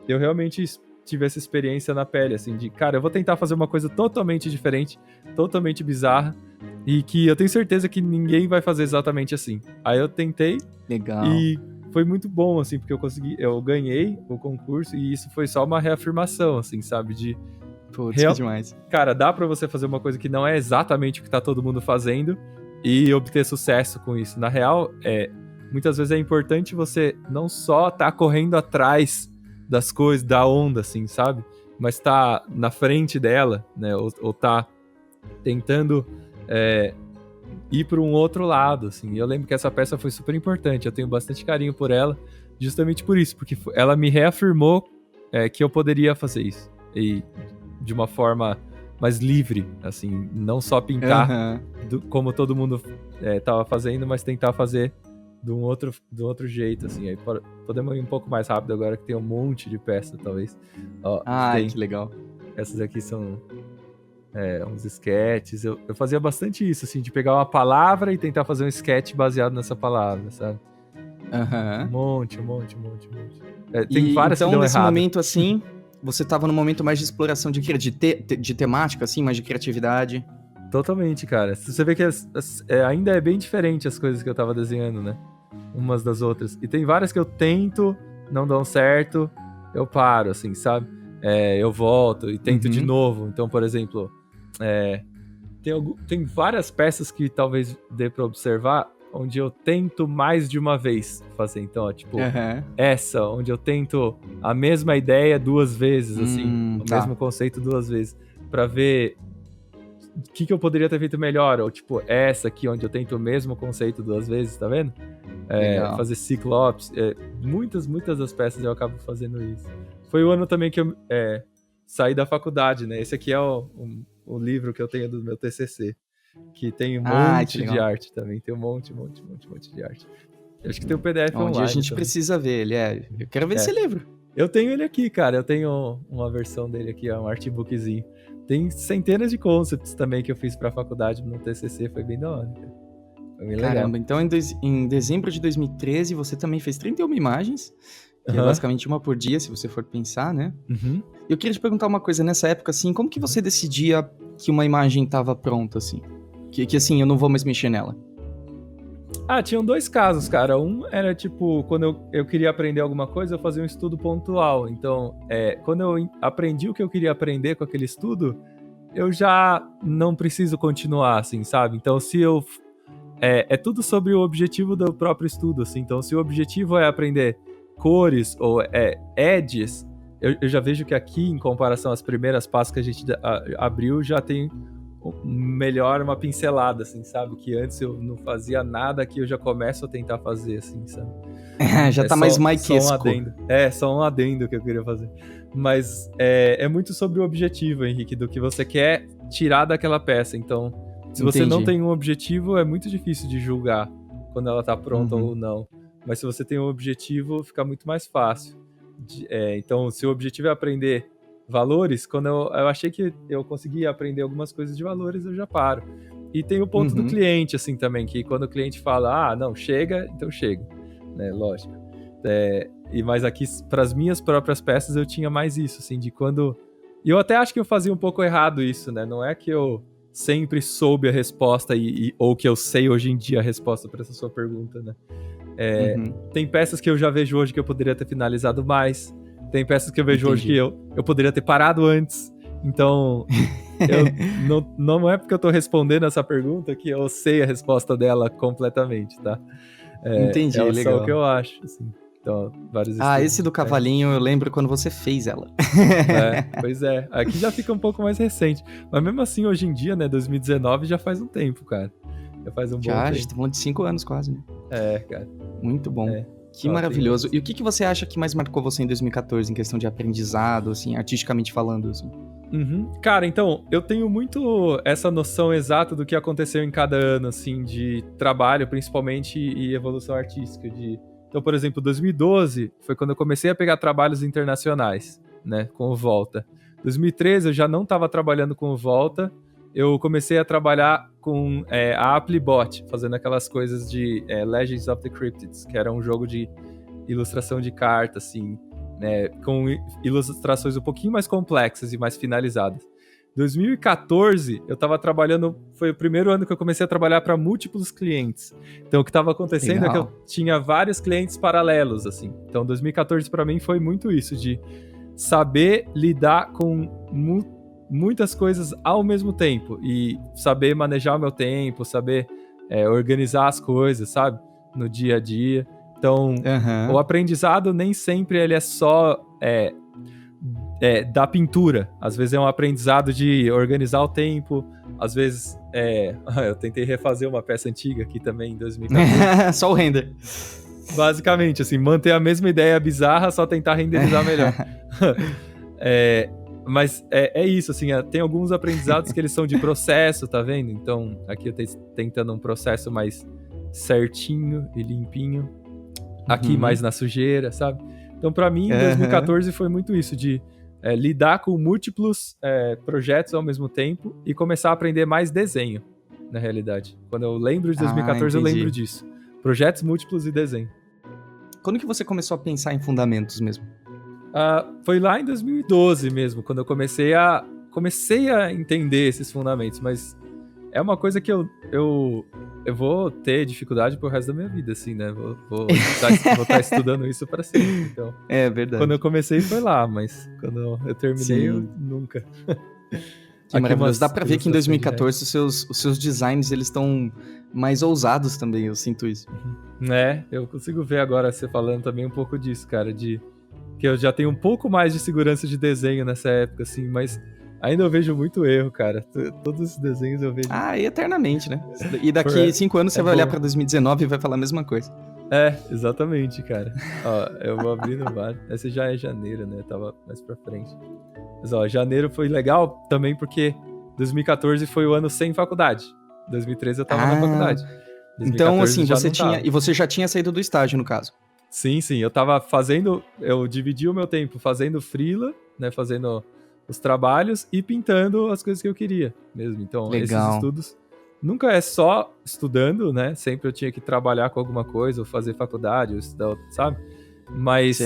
realmente tive essa experiência na pele, assim, de, cara, eu vou tentar fazer uma coisa totalmente diferente, totalmente bizarra, e que eu tenho certeza que ninguém vai fazer exatamente assim. Aí eu tentei. Legal. E foi muito bom, assim, porque eu ganhei o concurso, e isso foi só uma reafirmação, assim, sabe? De... Putz, que demais. Cara, dá pra você fazer uma coisa que não é exatamente o que tá todo mundo fazendo e obter sucesso com isso. Na real, muitas vezes é importante você não só tá correndo atrás das coisas, da onda, assim, sabe? Mas tá na frente dela, né? Ou tá tentando ir para um outro lado, assim. Eu lembro que essa peça foi super importante. Eu tenho bastante carinho por ela, justamente por isso, porque ela me reafirmou que eu poderia fazer isso. E de uma forma mais livre, assim, não só pintar como todo mundo tava fazendo, mas tentar fazer de um outro jeito, assim. Aí podemos ir um pouco mais rápido agora, que tem um monte de peça, talvez. Ó, que legal. Essas aqui são uns sketches. Eu fazia bastante isso, assim, de pegar uma palavra e tentar fazer um sketch baseado nessa palavra, sabe? Um monte. Tem várias que dão então, nesse errado. momento, assim, você tava no momento mais de exploração de temática, assim, mais de criatividade. Totalmente, cara. Você vê que ainda é bem diferente as coisas que eu tava desenhando, né? Umas das outras. E tem várias que eu tento, não dão certo, eu paro, assim, sabe? Eu volto e tento de novo. Então, por exemplo, tem várias peças que talvez dê pra observar. onde eu tento mais de uma vez fazer. Então, ó, tipo, essa, onde eu tento a mesma ideia 2 vezes, assim, o mesmo conceito 2 vezes, pra ver o que eu poderia ter feito melhor. Ou, tipo, essa aqui, onde eu tento o mesmo conceito 2 vezes, tá vendo? Fazer ciclopes. Muitas das peças eu acabo fazendo isso. Foi o ano também que eu saí da faculdade, né? Esse aqui é o livro que eu tenho do meu TCC. Que tem um monte de arte também. Tem um monte de arte. Eu acho que tem o PDF online. Onde a gente precisa ver ele, Eu quero ver esse livro. Eu tenho ele aqui, cara. Eu tenho uma versão dele aqui, um artbookzinho. Tem centenas de concepts também que eu fiz pra faculdade no TCC. Foi bem da hora, cara. Foi bem legal. Caramba, então em dezembro de 2013 você também fez 31 imagens. Que é basicamente uma por dia, se você for pensar, né? Eu queria te perguntar uma coisa. Nessa época, assim, como que você decidia que uma imagem tava pronta, assim? Que assim, eu não vou mais mexer nela. Tinham 2 casos, cara. Um era, tipo, quando eu queria aprender alguma coisa, eu fazia um estudo pontual. Então, quando eu aprendi o que eu queria aprender com aquele estudo, eu já não preciso continuar, assim, sabe? Então, se eu... É tudo sobre o objetivo do próprio estudo, assim. Então, se o objetivo é aprender cores ou edges, eu já vejo que aqui, em comparação às primeiras pastas que a gente abriu, já tem melhor uma pincelada, assim, sabe? Que antes eu não fazia nada, que eu já começo a tentar fazer, assim, sabe? Já tá mais maikesco. Só um adendo. Só um adendo que eu queria fazer. Mas é muito sobre o objetivo, Henrique, do que você quer tirar daquela peça. Então, se você não tem um objetivo, é muito difícil de julgar quando ela tá pronta ou não. Mas se você tem um objetivo, fica muito mais fácil. Então, se o objetivo é aprender valores, quando eu achei que eu conseguia aprender algumas coisas de valores, eu já paro. E tem o ponto do cliente, assim, também, que quando o cliente fala, não, chega, então chega, né, lógico. Mas aqui, para as minhas próprias peças, eu tinha mais isso, assim, de quando... E eu até acho que eu fazia um pouco errado isso, né, não é que eu sempre soube a resposta ou que eu sei hoje em dia a resposta para essa sua pergunta, né. Tem peças que eu já vejo hoje que eu poderia ter finalizado mais. Tem peças que eu vejo hoje que eu poderia ter parado antes. Então, não é porque eu tô respondendo essa pergunta que eu sei a resposta dela completamente, tá? Entendi, é legal. só o que eu acho, assim. Então, vários esse do cavalinho eu lembro quando você fez ela. Pois é. Aqui já fica um pouco mais recente. Mas mesmo assim, hoje em dia, né, 2019 já faz um tempo, cara. Já faz um bom tempo. Já, a gente tá falando de 5 anos quase, né? Cara. Muito bom. Que maravilhoso. E o que você acha que mais marcou você em 2014, em questão de aprendizado, assim, artisticamente falando, assim? Cara, então, eu tenho muito essa noção exata do que aconteceu em cada ano, assim, de trabalho, principalmente, e evolução artística. Então, por exemplo, 2012 foi quando eu comecei a pegar trabalhos internacionais, né, com o Volta. 2013 eu já não estava trabalhando com o Volta, eu comecei a trabalhar com a Applebot, fazendo aquelas coisas de Legends of the Cryptids, que era um jogo de ilustração de carta, assim, né, com ilustrações um pouquinho mais complexas e mais finalizadas. 2014, eu estava trabalhando, foi o primeiro ano que eu comecei a trabalhar para múltiplos clientes. Então, o que estava acontecendo é que eu tinha vários clientes paralelos, assim. Então, 2014 para mim foi muito isso, de saber lidar com muitas coisas ao mesmo tempo e saber manejar o meu tempo, saber organizar as coisas, sabe? No dia a dia. Então, o aprendizado nem sempre ele é só da pintura. Às vezes é um aprendizado de organizar o tempo, às vezes eu tentei refazer uma peça antiga aqui também em 2014. Só o render. Basicamente, assim, manter a mesma ideia bizarra, só tentar renderizar melhor. Mas é isso, assim, tem alguns aprendizados que eles são de processo, tá vendo? Então, aqui eu tô tentando um processo mais certinho e limpinho. Aqui mais na sujeira, sabe? Então, pra mim, 2014 foi muito isso, de lidar com múltiplos projetos ao mesmo tempo e começar a aprender mais desenho, na realidade. Quando eu lembro de 2014, eu lembro disso. Projetos múltiplos e desenho. Quando que você começou a pensar em fundamentos mesmo? Foi lá em 2012 mesmo, quando eu comecei a entender esses fundamentos, mas é uma coisa que eu vou ter dificuldade pro resto da minha vida, assim, né? Vou estar estudando isso para sempre, então. É verdade. Quando eu comecei foi lá, mas quando eu terminei, eu nunca. Que maravilhoso. Dá pra ver que em 2014 os seus designs, eles estão mais ousados também, eu sinto isso. Eu consigo ver agora você falando também um pouco disso, cara, de que eu já tenho um pouco mais de segurança de desenho nessa época, assim, mas ainda eu vejo muito erro, cara. Todos os desenhos eu vejo... E eternamente, né? E daqui 5 anos você vai olhar pra 2019 e vai falar a mesma coisa. Exatamente, cara. Ó, eu vou abrindo vários. Esse já é janeiro, né? Tava mais pra frente. Mas, ó, janeiro foi legal também porque 2014 foi o ano sem faculdade. 2013 eu tava na faculdade. Então, assim, você já tinha saído do estágio, no caso. Sim. Eu tava fazendo... Eu dividi o meu tempo fazendo freela, né? Fazendo os trabalhos e pintando as coisas que eu queria mesmo. Então, legal. Esses estudos... Nunca é só estudando, né? Sempre eu tinha que trabalhar com alguma coisa, ou fazer faculdade, ou estudar, sabe? Mas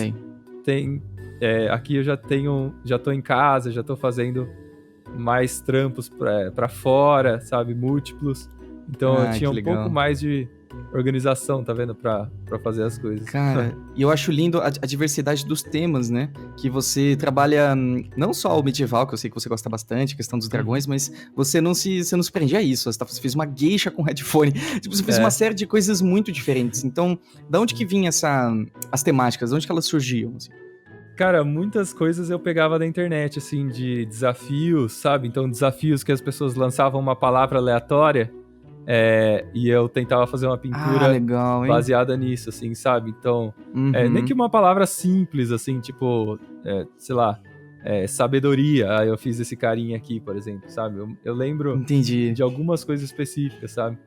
aqui eu já tô em casa, já tô fazendo mais trampos pra fora, sabe? Múltiplos. Então eu tinha um pouco mais de organização, tá vendo? Pra fazer as coisas. Cara, e eu acho lindo a diversidade dos temas, né? Que você trabalha não só o medieval, que eu sei que você gosta bastante, a questão dos dragões, mas você não se prende a isso. Você fez uma geisha com headphone. Tipo, você fez uma série de coisas muito diferentes. Então, da onde que vinham as temáticas? De onde que elas surgiam? Assim? Cara, muitas coisas eu pegava da internet, assim, de desafios, sabe? Então, desafios que as pessoas lançavam uma palavra aleatória e eu tentava fazer uma pintura legal, baseada nisso, assim, sabe? Então, nem que uma palavra simples, assim, tipo, sei lá, sabedoria. Aí eu fiz esse carinha aqui, por exemplo, sabe? Eu lembro de algumas coisas específicas, sabe?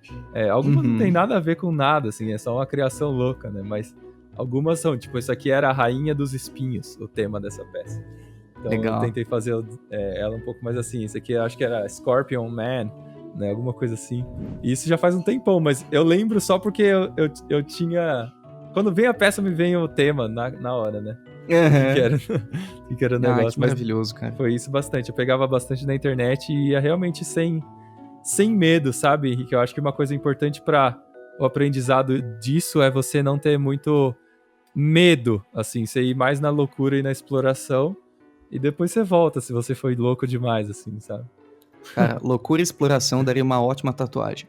Algumas não tem nada a ver com nada, assim, é só uma criação louca, né? Mas algumas são, tipo, isso aqui era a Rainha dos Espinhos, o tema dessa peça. Então eu tentei fazer ela um pouu mais assim. Isso aqui eu acho que era Scorpion Man, né? Alguma coisa assim. E isso já faz um tempão, mas eu lembro só porque eu tinha... Quando vem a peça, me vem o tema na hora, né? Que era o negócio. Que maravilhoso, cara. Foi isso bastante. Eu pegava bastante na internet e ia realmente sem medo, sabe, Henrique? Eu acho que uma coisa importante para o aprendizado disso é você não ter muito medo, assim, você ir mais na loucura e na exploração e depois você volta se você foi louco demais, assim, sabe? Cara, loucura e exploração daria uma ótima tatuagem.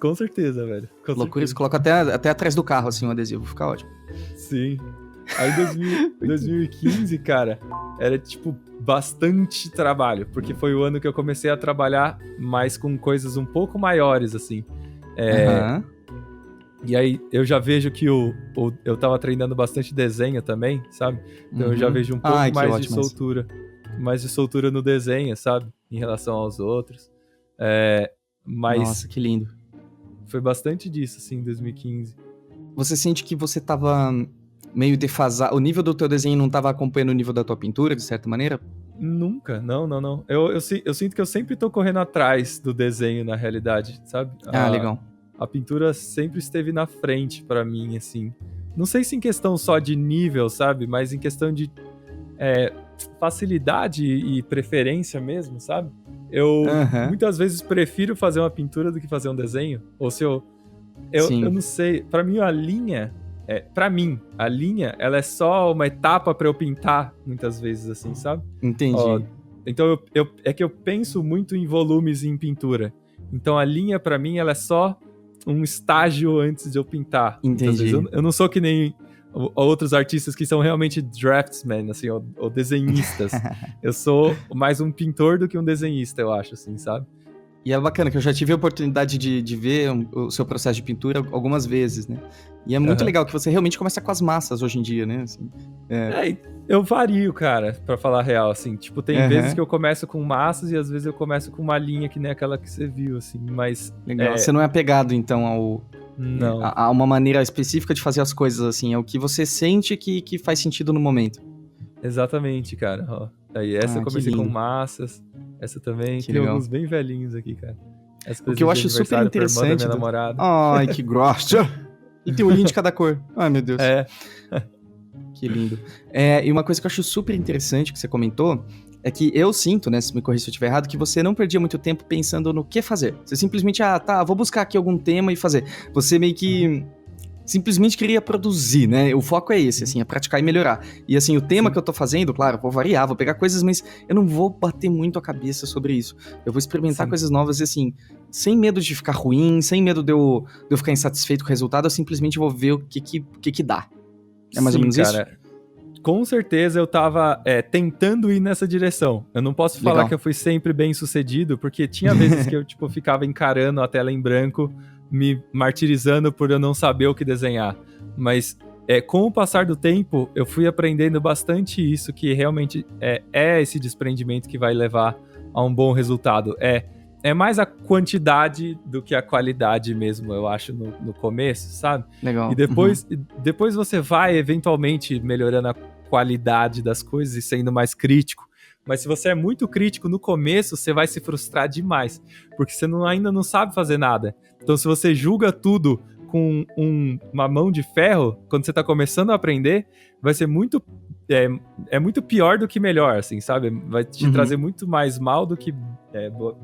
Com certeza, velho. Loucura, você coloca até atrás do carro, assim, um adesivo, fica ótimo. Sim. Aí em 2015, cara, era, tipo, bastante trabalho, porque foi o ano que eu comecei a trabalhar mais com coisas um pouco maiores, assim. E aí eu já vejo que eu tava treinando bastante desenho também, sabe? Então eu já vejo um pouco mais de soltura. Mais de soltura no desenho, sabe? Em relação aos outros. Mas nossa, que lindo. Foi bastante disso, assim, em 2015. Você sente que você tava meio defasado? O nível do teu desenho não tava acompanhando o nível da tua pintura, de certa maneira? Nunca, não. Eu sinto que eu sempre tô correndo atrás do desenho, na realidade, sabe? Legal. A pintura sempre esteve na frente pra mim, assim. Não sei se em questão só de nível, sabe? Mas em questão de facilidade e preferência mesmo, sabe? Eu muitas vezes prefiro fazer uma pintura do que fazer um desenho. Ou se eu não sei. Pra mim, a linha... a linha, ela é só uma etapa pra eu pintar, muitas vezes, assim, sabe? Entendi. Então, é que eu penso muito em volumes em pintura. Então, a linha, pra mim, ela é só um estágio antes de eu pintar. Entendi. Eu não sou que nem outros artistas que são realmente draftsmen, assim, ou desenhistas. Eu sou mais um pintor do que um desenhista, eu acho, assim, sabe? E é bacana, que eu já tive a oportunidade de ver o seu processo de pintura algumas vezes, né? E é muito legal que você realmente começa com as massas hoje em dia, né? Assim, eu vario, cara, pra falar a real, assim. Tipo, tem vezes que eu começo com massas e às vezes eu começo com uma linha que nem aquela que você viu, assim, mas... Legal. Você não é apegado, então, Não. a uma maneira específica de fazer as coisas, assim. É o que você sente que faz sentido no momento. Exatamente, cara. Ó, aí essa eu comecei com massas, essa também. Que tem legal. Alguns bem velhinhos aqui, cara. O que eu acho super interessante... Minha namorada. Ai, que grossa! E tem um olhinho de cada cor. Ai, meu Deus. Que lindo. E uma coisa que eu acho super interessante que você comentou é que eu sinto, né, se me corrija se eu estiver errado, que você não perdia muito tempo pensando no que fazer. Você simplesmente, vou buscar aqui algum tema e fazer. Você meio que simplesmente queria produzir, né? O foco é esse, assim, é praticar e melhorar. E assim, o tema que eu tô fazendo, claro, vou variar, vou pegar coisas, mas eu não vou bater muito a cabeça sobre isso. Eu vou experimentar coisas novas e assim, sem medo de ficar ruim, sem medo de eu ficar insatisfeito com o resultado, eu simplesmente vou ver o que dá. É mais ou menos isso? Com certeza eu tava tentando ir nessa direção. Eu não posso falar que eu fui sempre bem sucedido, porque tinha vezes que eu tipo, ficava encarando a tela em branco, me martirizando por eu não saber o que desenhar. Mas com o passar do tempo, eu fui aprendendo bastante isso, que realmente é esse desprendimento que vai levar a um bom resultado. É mais a quantidade do que a qualidade mesmo, eu acho, no começo, sabe? Legal. E depois você vai eventualmente melhorando a qualidade das coisas e sendo mais crítico. Mas se você é muito crítico no começo, você vai se frustrar demais, porque você ainda não sabe fazer nada. Então, se você julga tudo com uma mão de ferro, quando você tá começando a aprender, vai ser muito... É muito pior do que melhor, assim, sabe? Vai te trazer muito mais mal do que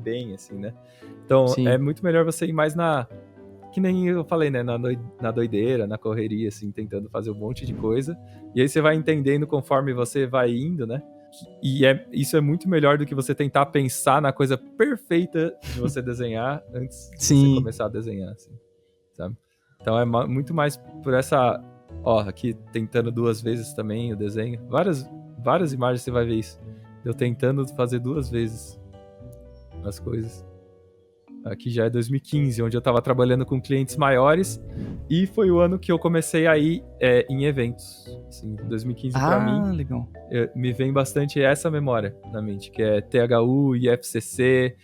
bem, assim, né? Então, Sim. é muito melhor você ir mais que nem eu falei, né? Na doideira, na correria, assim, tentando fazer um monte de coisa. E aí você vai entendendo conforme você vai indo, né? E isso é muito melhor do que você tentar pensar na coisa perfeita de você desenhar antes de você começar a desenhar, assim, sabe? Então é muito mais por essa... Ó, aqui tentando 2 vezes também o desenho. Várias imagens você vai ver isso. Eu tentando fazer 2 vezes as coisas. Aqui já é 2015, onde eu tava trabalhando com clientes maiores. E foi o ano que eu comecei a ir em eventos. Assim, 2015 pra mim, legal. Me vem bastante essa memória na mente, que é THU, IFCC,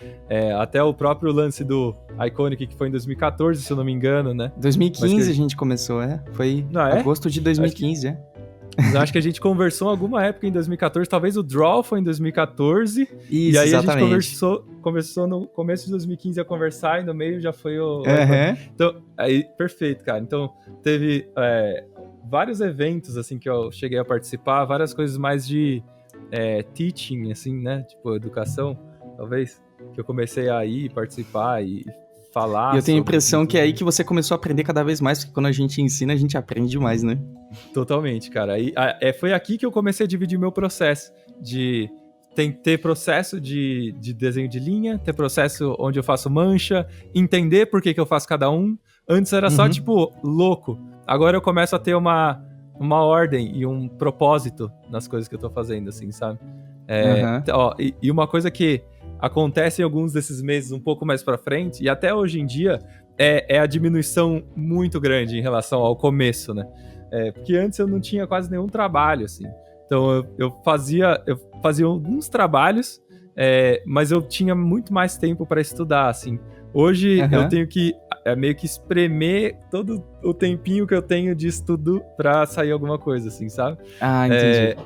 até o próprio lance do Iconic, que foi em 2014, se eu não me engano, né? 2015 a gente começou, Foi agosto de 2015, Acho que a gente conversou em alguma época em 2014, talvez o Draw foi em 2014. Isso, e aí exatamente. A gente começou no começo de 2015 a conversar e no meio já foi o... Então, aí, perfeito, cara. Então, teve vários eventos, assim, que eu cheguei a participar, várias coisas mais de teaching, assim, né? Tipo, educação, talvez, que eu comecei a ir, participar e falar. E eu tenho a impressão que é aí que você começou a aprender cada vez mais, porque quando a gente ensina, a gente aprende demais, né? Totalmente, cara. E, foi aqui que eu comecei a dividir meu processo de ter processo de desenho de linha, ter processo onde eu faço mancha, entender por que eu faço cada um. Antes era só, tipo, louco. Agora eu começo a ter uma ordem e um propósito nas coisas que eu tô fazendo, assim, sabe? E uma coisa que acontece em alguns desses meses um pouco mais pra frente, e até hoje em dia, é a diminuição muito grande em relação ao começo, né? Porque antes eu não tinha quase nenhum trabalho, assim. Então eu fazia alguns trabalhos, mas eu tinha muito mais tempo para estudar, assim. Hoje eu tenho que meio que espremer todo o tempinho que eu tenho de estudo para sair alguma coisa, assim, sabe? Entendi.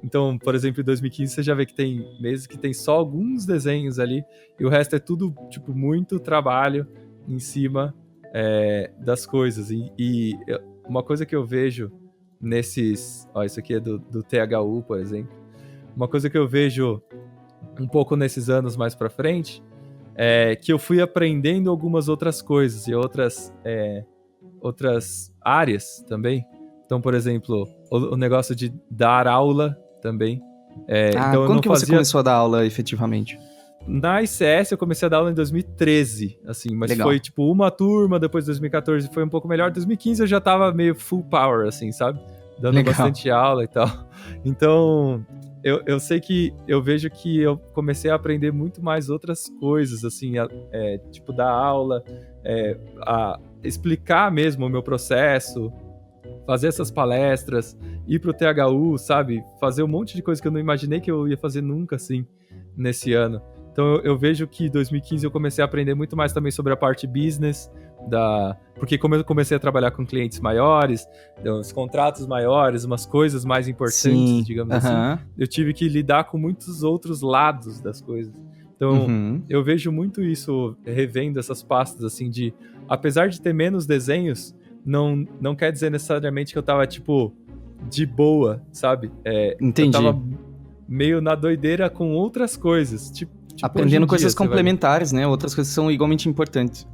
Então, por exemplo, em 2015 você já vê que tem meses que tem só alguns desenhos ali, e o resto é tudo, tipo, muito trabalho em cima das coisas. E uma coisa que eu vejo nesses... Ó, isso aqui é do THU, por exemplo. Uma coisa que eu vejo um pouco nesses anos mais pra frente é que eu fui aprendendo algumas outras coisas e outras áreas também. Então, por exemplo, o negócio de dar aula também. Então quando que você começou a dar aula efetivamente? Na ICS eu comecei a dar aula em 2013, assim, mas Legal. foi tipo uma turma, depois de 2014 foi um pouco melhor, 2015 eu já tava meio full power, assim, sabe? Dando bastante aula e tal. Então, eu sei que eu vejo que eu comecei a aprender muito mais outras coisas, assim, tipo dar aula, a explicar mesmo o meu processo, fazer essas palestras, ir pro THU, sabe? Fazer um monte de coisa que eu não imaginei que eu ia fazer nunca, assim, nesse ano. Então eu vejo que em 2015 eu comecei a aprender muito mais também sobre a parte business, porque como eu comecei a trabalhar com clientes maiores, os contratos maiores, umas coisas mais importantes, digamos assim, eu tive que lidar com muitos outros lados das coisas. Então eu vejo muito isso revendo essas pastas, assim, apesar de ter menos desenhos, não quer dizer necessariamente que eu tava, tipo, de boa, sabe? Entendi. Eu tava meio na doideira com outras coisas, tipo aprendendo coisas complementares, né? Outras coisas que são igualmente importantes.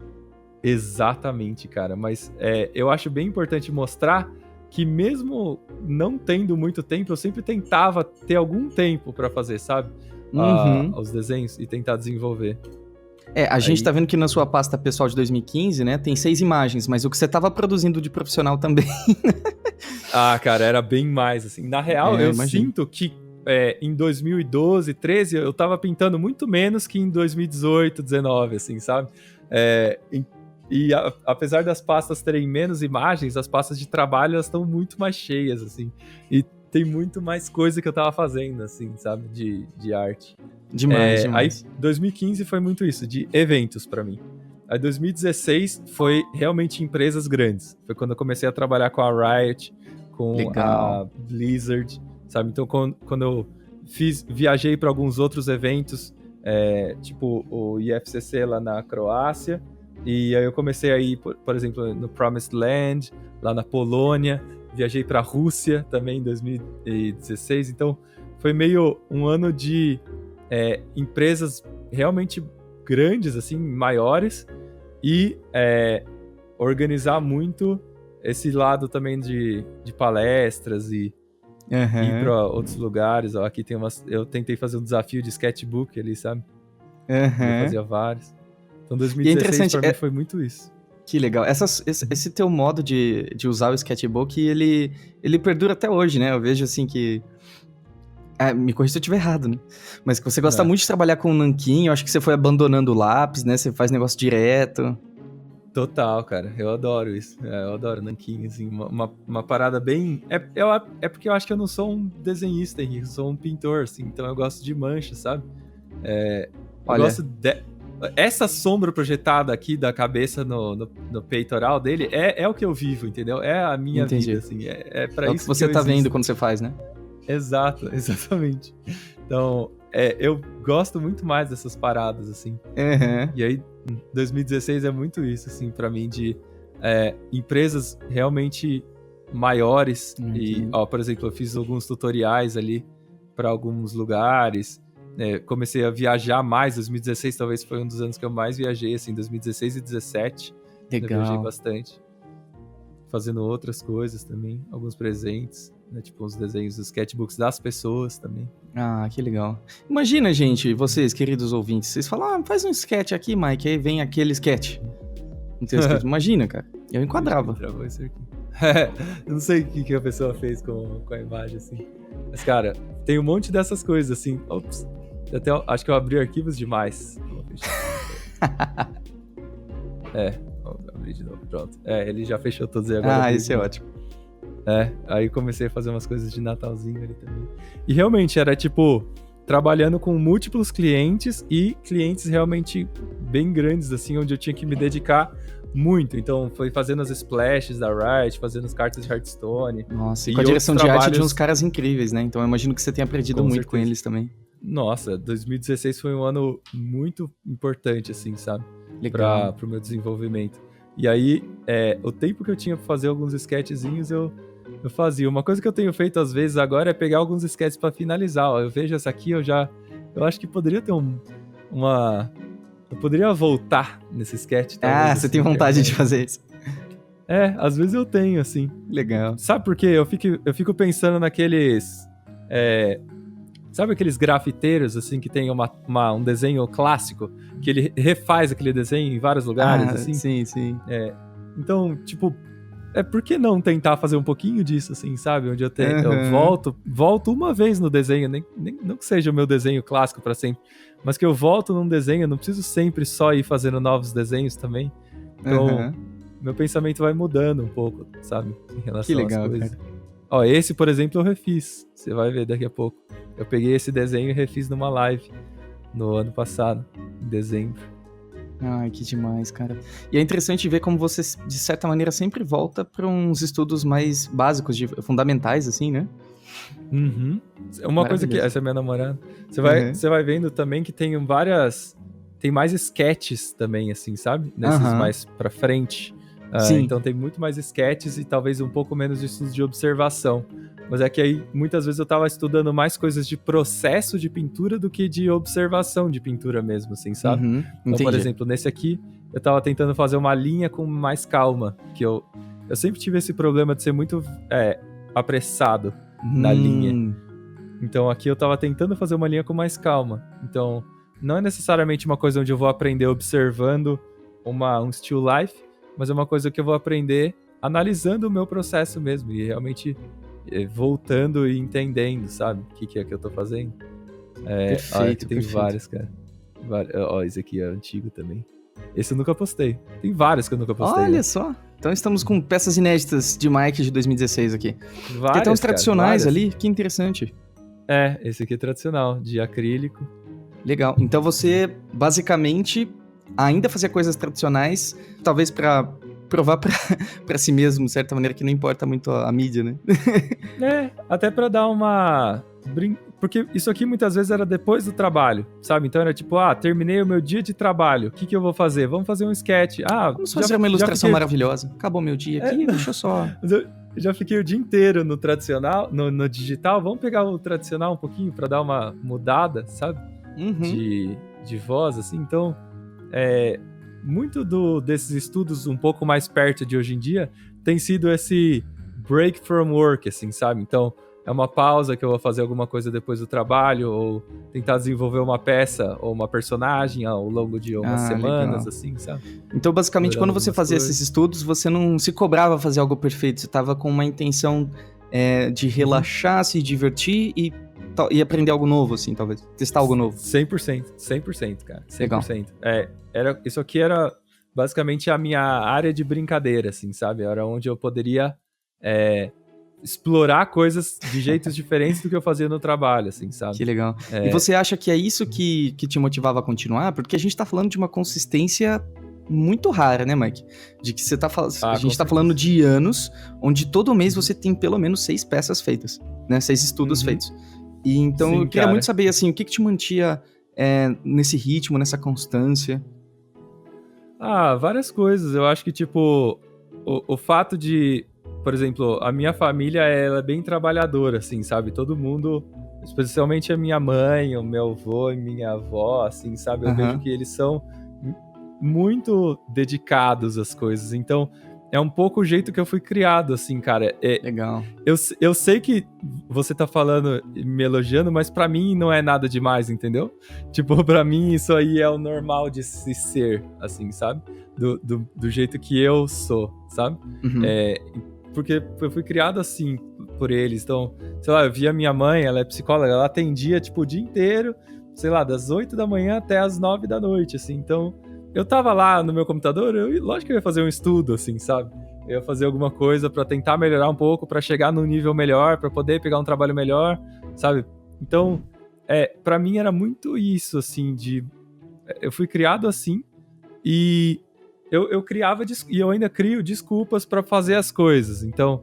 Exatamente, cara. Mas eu acho bem importante mostrar que mesmo não tendo muito tempo, eu sempre tentava ter algum tempo pra fazer, sabe? Uhum. Os desenhos e tentar desenvolver. A gente tá vendo que na sua pasta pessoal de 2015, né, tem 6 imagens, mas o que você tava produzindo de profissional também. Cara, era bem mais, assim. Na real, eu imagino. sinto que em 2012, 13, eu tava pintando muito menos que em 2018, 19, assim, sabe? Apesar das pastas terem menos imagens, as pastas de trabalho, elas estão muito mais cheias, assim. E tem muito mais coisa que eu tava fazendo, assim, sabe? De arte. Demais. Aí, 2015 foi muito isso, de eventos pra mim. Aí, 2016 foi realmente empresas grandes. Foi quando eu comecei a trabalhar com a Riot, com a Blizzard, sabe? Então, quando eu viajei para alguns outros eventos, tipo o IFCC lá na Croácia, e aí eu comecei a ir, por exemplo, no Promised Land, lá na Polônia, viajei para a Rússia também em 2016, então foi meio um ano de empresas realmente grandes, assim, maiores, e organizar muito esse lado também de palestras e ir para outros lugares. Ó, aqui tem eu tentei fazer um desafio de sketchbook ali, sabe? Eu fazia vários. Então 2016 para mim foi muito isso. Que legal. Esse teu modo de usar o sketchbook, ele perdura até hoje, né? Eu vejo assim que... me corrija se eu estiver errado, né? Mas que você gosta muito de trabalhar com o nanquim, eu acho que você foi abandonando o lápis, né? Você faz negócio direto. Total, cara. Eu adoro isso. Eu adoro nanquim, assim. Uma parada bem... porque eu acho que eu não sou um desenhista, Henrique. Eu sou um pintor, assim. Então eu gosto de mancha, sabe? Eu gosto essa sombra projetada aqui da cabeça no peitoral dele é o que eu vivo, entendeu? É a minha vida, assim. É pra isso que você tá vendo quando você faz, né? Exato, exatamente. Então, eu gosto muito mais dessas paradas, assim. E aí, 2016 é muito isso, assim, pra mim, de empresas realmente maiores. E, por exemplo, eu fiz alguns tutoriais ali pra alguns lugares. Comecei a viajar mais. 2016 talvez foi um dos anos que eu mais viajei, assim, 2016 e 2017. Legal. Eu viajei bastante. Fazendo outras coisas também, alguns presentes, né? Tipo os desenhos, os sketchbooks das pessoas também. Que legal. Imagina, gente, vocês, queridos ouvintes, vocês falam, faz um sketch aqui, Mike, aí vem aquele sketch. Não tem escrito. Imagina, cara. Eu enquadrava. Isso aqui. Eu não sei o que a pessoa fez com a imagem, assim. Mas, cara, tem um monte dessas coisas, assim. Ops. Acho que eu abri arquivos demais. Vou fechar. Vou abrir de novo. Pronto. Ele já fechou todos aí agora. Esse é ótimo. Aí comecei a fazer umas coisas de Natalzinho ali também. E realmente era tipo, trabalhando com múltiplos clientes e clientes realmente bem grandes, assim, onde eu tinha que me dedicar muito. Então foi fazendo as splashes da Riot, fazendo as cartas de Hearthstone. Nossa, e com a direção de arte de uns caras incríveis, né? Então eu imagino que você tenha aprendido muito com eles também. Nossa, 2016 foi um ano muito importante, assim, sabe? Legal. Pro meu desenvolvimento. E aí, o tempo que eu tinha pra fazer alguns sketchzinhos, eu fazia. Uma coisa que eu tenho feito às vezes agora é pegar alguns sketches pra finalizar. Ó, eu vejo essa aqui, eu acho que poderia ter eu poderia voltar nesse sketch. Talvez, você tem vontade de fazer isso? Às vezes eu tenho, assim. Legal. Sabe por quê? Eu fico pensando naqueles... sabe aqueles grafiteiros, assim, que tem um desenho clássico, que ele refaz aquele desenho em vários lugares, assim? Sim. Então, tipo, por que não tentar fazer um pouquinho disso, assim, sabe? Onde eu volto uma vez no desenho, não que seja o meu desenho clássico pra sempre, mas que eu volto num desenho, eu não preciso sempre só ir fazendo novos desenhos também. Então, meu pensamento vai mudando um pouco, sabe? Em relação às coisas. Cara. Ó, esse, por exemplo, eu refiz. Você vai ver daqui a pouco. Eu peguei esse desenho e refiz numa live no ano passado, em dezembro. Ai, que demais, cara. E é interessante ver como você, de certa maneira, sempre volta para uns estudos mais básicos, fundamentais, assim, né? Uhum. Uma coisa que... Essa é minha namorada. Você vai vendo também que tem tem mais sketches também, assim, sabe? Nesses mais pra frente. Então tem muito mais sketches e talvez um pouco menos de estudos de observação. Mas é que aí, muitas vezes eu tava estudando mais coisas de processo de pintura do que de observação de pintura mesmo, assim, sabe? Então, por exemplo, nesse aqui, eu tava tentando fazer uma linha com mais calma, que eu sempre tive esse problema de ser muito apressado na linha. Então aqui eu tava tentando fazer uma linha com mais calma. Então não é necessariamente uma coisa onde eu vou aprender observando um still life, mas é uma coisa que eu vou aprender analisando o meu processo mesmo e realmente voltando e entendendo, sabe? O que é que eu tô fazendo. Perfeito, tem vários, cara. Ó, esse aqui é antigo também. Esse eu nunca postei. Tem vários que eu nunca postei. Olha só. Então estamos com peças inéditas de Mike de 2016 aqui. Várias, tem até uns tradicionais várias. ali, que interessante. Esse aqui é tradicional, de acrílico. Legal. Então você, basicamente, ainda fazia coisas tradicionais, talvez pra provar pra si mesmo, de certa maneira, que não importa muito a mídia, né? Até pra dar uma... Porque isso aqui muitas vezes era depois do trabalho, sabe? Então era tipo, terminei o meu dia de trabalho, o que eu vou fazer? Vamos fazer um sketch. Vamos fazer uma ilustração maravilhosa. Acabou meu dia aqui, deixa eu só... Já fiquei o dia inteiro no tradicional, no digital. Vamos pegar o tradicional um pouquinho pra dar uma mudada, sabe? De voz, assim. Então, muito desses estudos um pouco mais perto de hoje em dia tem sido esse break from work, assim, sabe? Então, é uma pausa que eu vou fazer alguma coisa depois do trabalho, ou tentar desenvolver uma peça ou uma personagem ao longo de umas semanas, legal. Assim, sabe? Então, basicamente, quando você fazia esses estudos, você não se cobrava fazer algo perfeito, você estava com uma intenção de relaxar, se divertir e aprender algo novo, assim, talvez. Testar algo novo. 100%, cara. 100%. Legal. Isso aqui era basicamente a minha área de brincadeira, assim, sabe? Era onde eu poderia explorar coisas de jeitos diferentes do que eu fazia no trabalho, assim, sabe? Que legal. E você acha que é isso que te motivava a continuar? Porque a gente tá falando de uma consistência muito rara, né, Mike? De que você tá falando... a gente tá falando de anos onde todo mês você tem pelo menos 6 peças feitas, né? 6 estudos feitos. E então eu queria muito saber, assim, o que te mantia nesse ritmo, nessa constância? Várias coisas. Eu acho que, tipo, o fato de... Por exemplo, a minha família, ela é bem trabalhadora, assim, sabe? Todo mundo, especialmente a minha mãe, o meu avô e minha avó, assim, sabe? Eu vejo que eles são muito dedicados às coisas. Então, é um pouco o jeito que eu fui criado, assim, cara. Legal. Eu sei que você tá falando, me elogiando, mas pra mim não é nada demais, entendeu? Tipo, pra mim isso aí é o normal de se ser, assim, sabe? Do jeito que eu sou, sabe? Porque eu fui criado assim por eles. Então, sei lá, eu via minha mãe, ela é psicóloga, ela atendia, tipo, o dia inteiro, sei lá, das 8 da manhã até as 9 da noite, assim. Então, eu tava lá no meu computador, lógico que eu ia fazer um estudo, assim, sabe? Eu ia fazer alguma coisa pra tentar melhorar um pouco, pra chegar num nível melhor, pra poder pegar um trabalho melhor, sabe? Então, pra mim era muito isso, assim, eu fui criado assim, e eu criava, e eu ainda crio desculpas pra fazer as coisas. Então,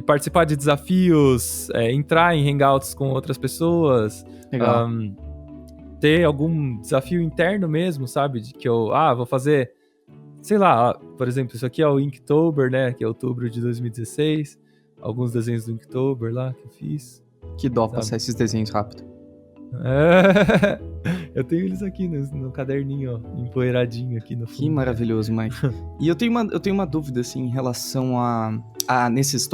participar de desafios, entrar em hangouts com outras pessoas, ter algum desafio interno mesmo, sabe? De que eu, vou fazer, sei lá, por exemplo, isso aqui é o Inktober, né? Que é outubro de 2016. Alguns desenhos do Inktober lá que eu fiz. Que dó passar esses desenhos rápido. Eu tenho eles aqui no caderninho, ó, empoeiradinho aqui no fundo. Que maravilhoso, Mike. E eu tenho uma dúvida, assim, em relação nesses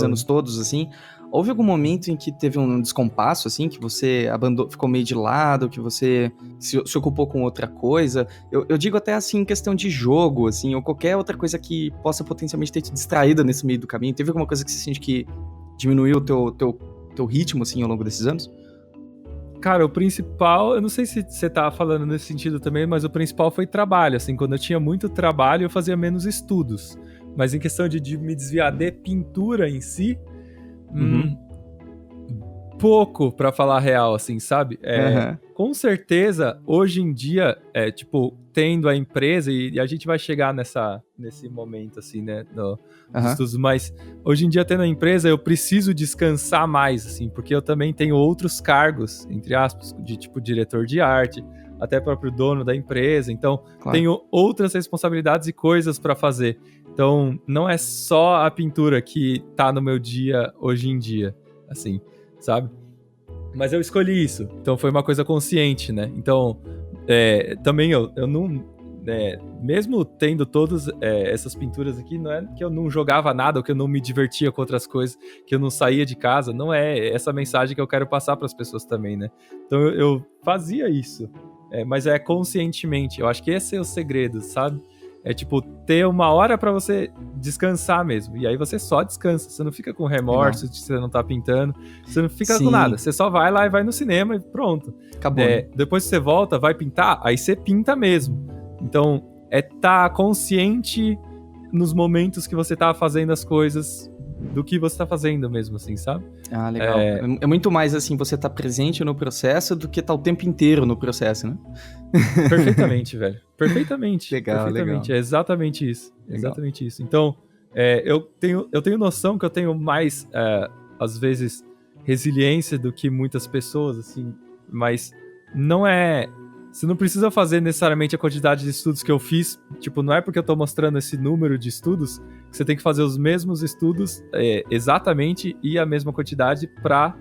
anos todos, assim. Houve algum momento em que teve um descompasso, assim, que você ficou meio de lado, que você se ocupou com outra coisa? Eu digo até, assim, em questão de jogo, assim, ou qualquer outra coisa que possa potencialmente ter te distraído nesse meio do caminho. Teve alguma coisa que você sente que diminuiu o teu ritmo, assim, ao longo desses anos? Cara, o principal, eu não sei se você tá falando nesse sentido também, mas o principal foi trabalho, assim, quando eu tinha muito trabalho eu fazia menos estudos, mas em questão de me desviar de pintura em si, pouco, pra falar a real, assim, sabe? Com certeza, hoje em dia, tipo, tendo a empresa, e a gente vai chegar nesse momento, assim, né, dos estudos, mas hoje em dia, tendo a empresa, eu preciso descansar mais, assim, porque eu também tenho outros cargos, entre aspas, de, tipo, diretor de arte, até próprio dono da empresa, então, tenho outras responsabilidades e coisas pra fazer. Então, não é só a pintura que tá no meu dia hoje em dia, assim, sabe? Mas eu escolhi isso, então foi uma coisa consciente, né? Então, também eu mesmo tendo todas essas pinturas aqui, não é que eu não jogava nada, ou que eu não me divertia com outras coisas, que eu não saía de casa, não é essa mensagem que eu quero passar para as pessoas também, né? Então eu fazia isso, mas é conscientemente, eu acho que esse é o segredo, sabe? É tipo, ter uma hora pra você descansar mesmo. E aí você só descansa. Você não fica com remorso de você não tá pintando. Você não fica com nada. Você só vai lá e vai no cinema e pronto. Acabou. Depois que você volta, vai pintar, aí você pinta mesmo. Então, tá consciente nos momentos que você tá fazendo as coisas do que você tá fazendo mesmo, assim, sabe? Ah, legal. É muito mais, assim, você tá presente no processo do que tá o tempo inteiro no processo, né? Perfeitamente, velho. Perfeitamente. Legal, perfeitamente. legal. É exatamente isso. Legal. Exatamente isso. Então, eu tenho noção que eu tenho mais, às vezes, resiliência do que muitas pessoas, assim, mas não é... Você não precisa fazer necessariamente a quantidade de estudos que eu fiz. Tipo, não é porque eu tô mostrando esse número de estudos que você tem que fazer os mesmos estudos exatamente e a mesma quantidade pra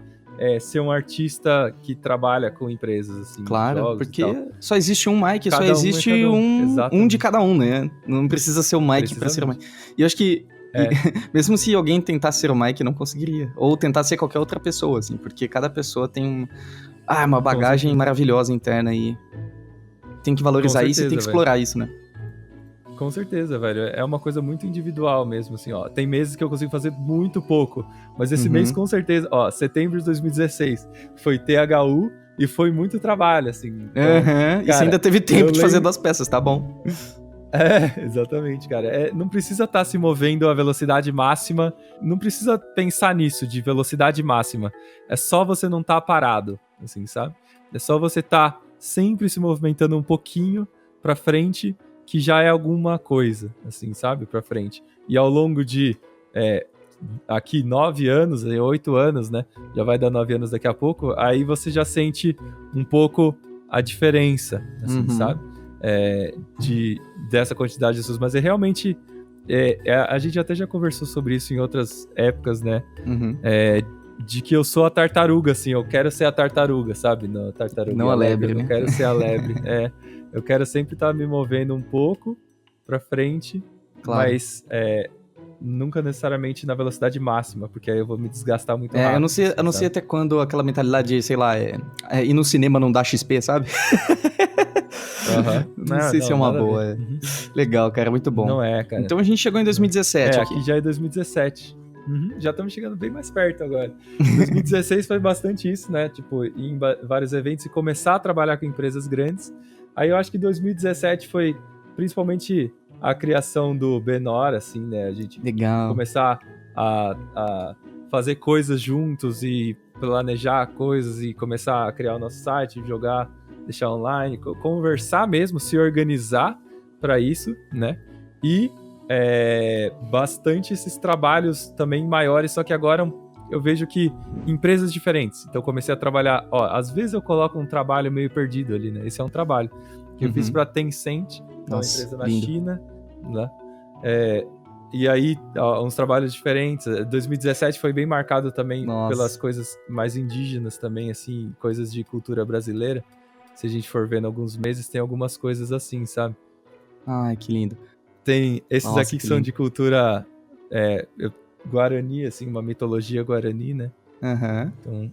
ser um artista que trabalha com empresas, assim. Claro, jogos porque só existe um Mike, Cada só existe um de cada um, né? Não precisa ser o Mike pra ser o Mike. E eu acho que, mesmo se alguém tentar ser o Mike, não conseguiria. Ou tentar ser qualquer outra pessoa, assim, porque cada pessoa tem uma bagagem maravilhosa interna e tem que valorizar isso e tem que explorar isso, né? Com certeza, velho. É uma coisa muito individual mesmo, assim, ó. Tem meses que eu consigo fazer muito pouco, mas esse mês, com certeza, ó, setembro de 2016, foi THU e foi muito trabalho, assim. Então, cara, e você ainda teve tempo de fazer 2 peças, tá bom? Exatamente, cara. Não precisa estar se movendo a velocidade máxima, não precisa pensar nisso, de velocidade máxima. É só você não estar parado, assim, sabe? É só você estar sempre se movimentando um pouquinho pra frente, que já é alguma coisa, assim, sabe? Pra frente. E ao longo de, aqui, 9 anos, 8 anos, né? Já vai dar 9 anos daqui a pouco, aí você já sente um pouco a diferença, assim, sabe? Dessa quantidade de estudos. Mas realmente, a gente até já conversou sobre isso em outras épocas, né? De que eu sou a tartaruga, assim, eu quero ser a tartaruga, sabe? Não, tartaruga não a lebre, eu né? não quero ser a lebre. Eu quero sempre estar me movendo um pouco pra frente, claro. Mas nunca necessariamente na velocidade máxima, porque aí eu vou me desgastar muito rápido. Eu não sei até quando aquela mentalidade de, sei lá, ir no cinema não dá XP, sabe? Não sei se é uma boa. Legal, cara, muito bom. Não é, cara. Então a gente chegou em 2017 aqui já é 2017. Já estamos chegando bem mais perto agora. 2016 foi bastante isso, né? Tipo, ir em vários eventos e começar a trabalhar com empresas grandes. Aí eu acho que 2017 foi principalmente a criação do Benor, assim, né? A gente começar a fazer coisas juntos e planejar coisas e começar a criar o nosso site, jogar, deixar online, conversar mesmo, se organizar para isso, né? E bastante esses trabalhos também maiores, só que agora eu vejo que empresas diferentes. Então eu comecei a trabalhar, às vezes eu coloco um trabalho meio perdido ali, né? Esse é um trabalho que eu fiz para Tencent, uma empresa na China, né? E aí, uns trabalhos diferentes. 2017 foi bem marcado também pelas coisas mais indígenas também, assim, coisas de cultura brasileira. Se a gente for vendo alguns meses, tem algumas coisas assim, sabe? Ai, que lindo. Tem esses aqui que são de cultura guarani, assim, uma mitologia guarani, né? Então,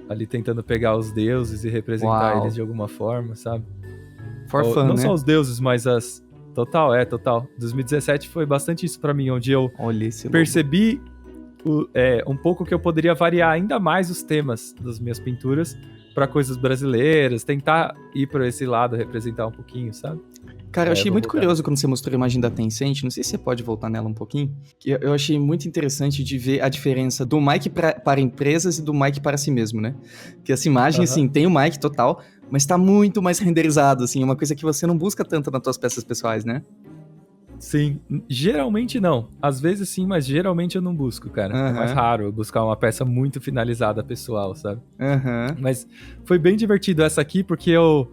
ali tentando pegar os deuses e representar eles de alguma forma, sabe? Não só os deuses, mas as... Total. 2017 foi bastante isso pra mim, onde eu percebi um pouco que eu poderia variar ainda mais os temas das minhas pinturas pra coisas brasileiras, tentar ir pra esse lado, representar um pouquinho, sabe? Cara, eu achei muito curioso quando você mostrou a imagem da Tencent, não sei se você pode voltar nela um pouquinho, eu achei muito interessante de ver a diferença do Mike para empresas e do Mike para si mesmo, né? Que essa imagem, assim, tem o Mike total, mas tá muito mais renderizado, assim, uma coisa que você não busca tanto nas tuas peças pessoais, né? Sim, geralmente não. Às vezes sim, mas geralmente eu não busco, cara. É mais raro eu buscar uma peça muito finalizada pessoal, sabe? Mas foi bem divertido essa aqui, porque eu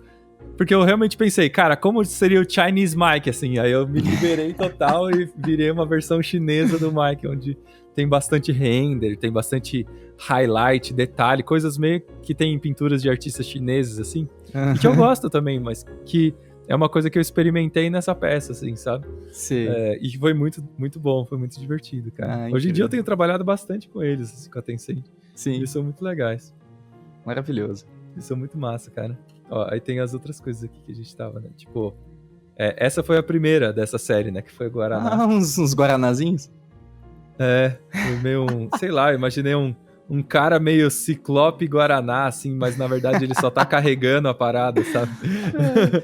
realmente pensei, cara, como seria o Chinese Mike, assim? Aí eu me liberei total e virei uma versão chinesa do Mike, onde tem bastante render, tem bastante highlight, detalhe, coisas meio que tem em pinturas de artistas chineses, assim, e que eu gosto também, mas que é uma coisa que eu experimentei nessa peça, assim, sabe? Sim. E foi muito, muito bom, foi muito divertido, cara. Hoje em dia eu tenho trabalhado bastante com eles, assim, com a Tencent. Sim. Eles são muito legais. Maravilhoso. Eles são muito massa, cara. Ó, aí tem as outras coisas aqui que a gente tava, né? Tipo, essa foi a primeira dessa série, né? Que foi o Guaraná. Ah, uns guaranazinhos? Foi meio sei lá, eu imaginei um cara meio ciclope Guaraná, assim, mas na verdade ele só tá carregando a parada, sabe?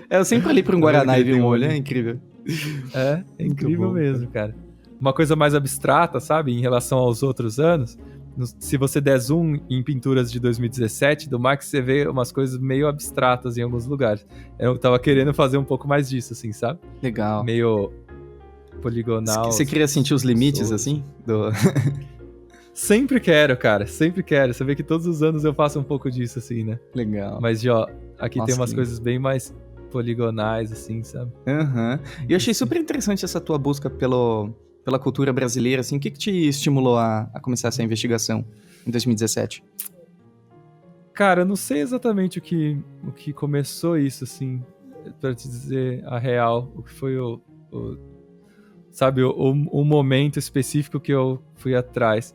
Eu sempre olhei pra um Guaraná e vi um olho, é incrível. É incrível mesmo, cara. Uma coisa mais abstrata, sabe, em relação aos outros anos, se você der zoom em pinturas de 2017 do Max, você vê umas coisas meio abstratas em alguns lugares. Eu tava querendo fazer um pouco mais disso, assim, sabe? Legal. Meio poligonal. Você queria sentir os limites, assim? Sempre quero, cara. Sempre quero. Você vê que todos os anos eu faço um pouco disso, assim, né? Legal. Mas, ó, aqui tem umas coisas bem mais poligonais, assim, sabe? E eu achei super interessante essa tua busca pela cultura brasileira, assim. O que te estimulou a começar essa investigação em 2017? Cara, eu não sei exatamente o que começou isso, assim, pra te dizer a real. O que foi sabe, o momento específico que eu fui atrás.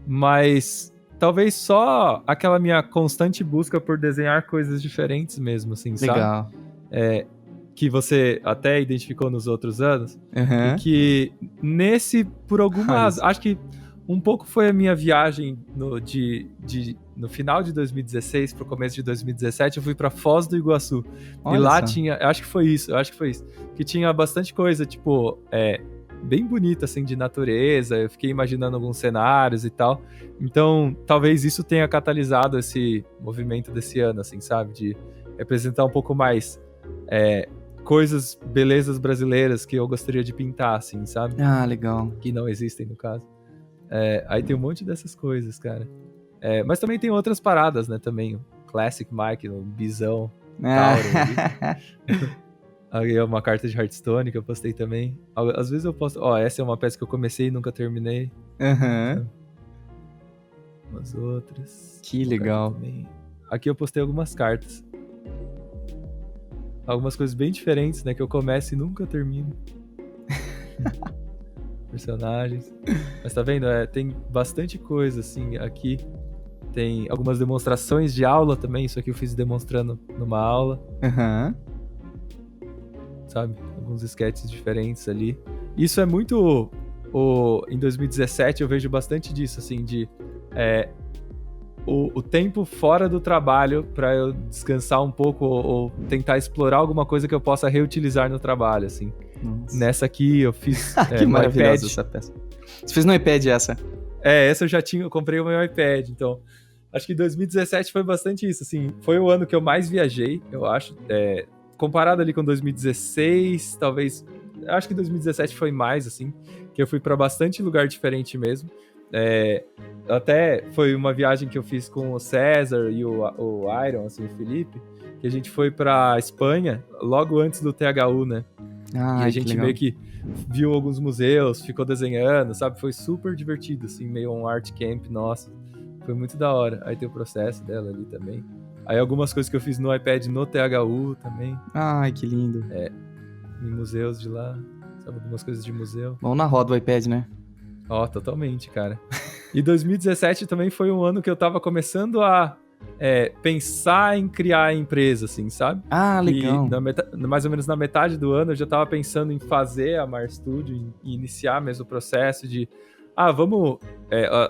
Mas talvez só aquela minha constante busca por desenhar coisas diferentes mesmo, assim, Legal. sabe? Que você até identificou nos outros anos. Uhum. E que por algumas... acho que um pouco foi a minha viagem no final de 2016 pro começo de 2017, eu fui pra Foz do Iguaçu. Olha e lá só. tinha... Eu acho que foi isso. Que tinha bastante coisa, tipo... bem bonita, assim, de natureza. Eu fiquei imaginando alguns cenários e tal. Então, talvez isso tenha catalisado esse movimento desse ano, assim, sabe? De representar um pouco mais belezas brasileiras que eu gostaria de pintar, assim, sabe? Ah, legal. Que não existem, no caso. Aí tem um monte dessas coisas, cara. Mas também tem outras paradas, né? Também o Classic Mike, o Bisão, Tauro. Aí é uma carta de Hearthstone que eu postei também. Às vezes eu posto... essa é uma peça que eu comecei e nunca terminei. Umas outras. Que legal. Aqui eu postei algumas cartas. Algumas coisas bem diferentes, né? Que eu começo e nunca termino. Personagens. Mas tá vendo? Tem bastante coisa, assim, aqui. Tem algumas demonstrações de aula também. Isso aqui eu fiz demonstrando numa aula. Sabe? Alguns sketches diferentes ali. Isso é muito... Em 2017 eu vejo bastante disso, assim, de... O tempo fora do trabalho pra eu descansar um pouco ou tentar explorar alguma coisa que eu possa reutilizar no trabalho, assim. Nossa. Nessa aqui eu fiz que maravilhosa essa peça. Você fez no iPad essa? Essa eu comprei o meu iPad, então... Acho que 2017 foi bastante isso, assim. Foi o ano que eu mais viajei, eu acho. Comparado ali com 2016, talvez... Acho que 2017 foi mais, assim. Que eu fui pra bastante lugar diferente mesmo. Até foi uma viagem que eu fiz com o César e o Iron, assim, o Felipe. Que a gente foi pra Espanha, logo antes do THU, né? E a gente meio que viu alguns museus, ficou desenhando, sabe? Foi super divertido, assim, meio um art camp, nossa. Foi muito da hora. Aí tem o processo dela ali também. Aí algumas coisas que eu fiz no iPad no THU também. Ai, que lindo. Em museus de lá. Sabe, algumas coisas de museu. Vamos na roda do iPad, né? Totalmente, cara. E 2017 também foi um ano que eu tava começando a pensar em criar a empresa, assim, sabe? Legal. E mais ou menos na metade do ano eu já tava pensando em fazer a Mar Studio e iniciar mesmo o processo de vamos...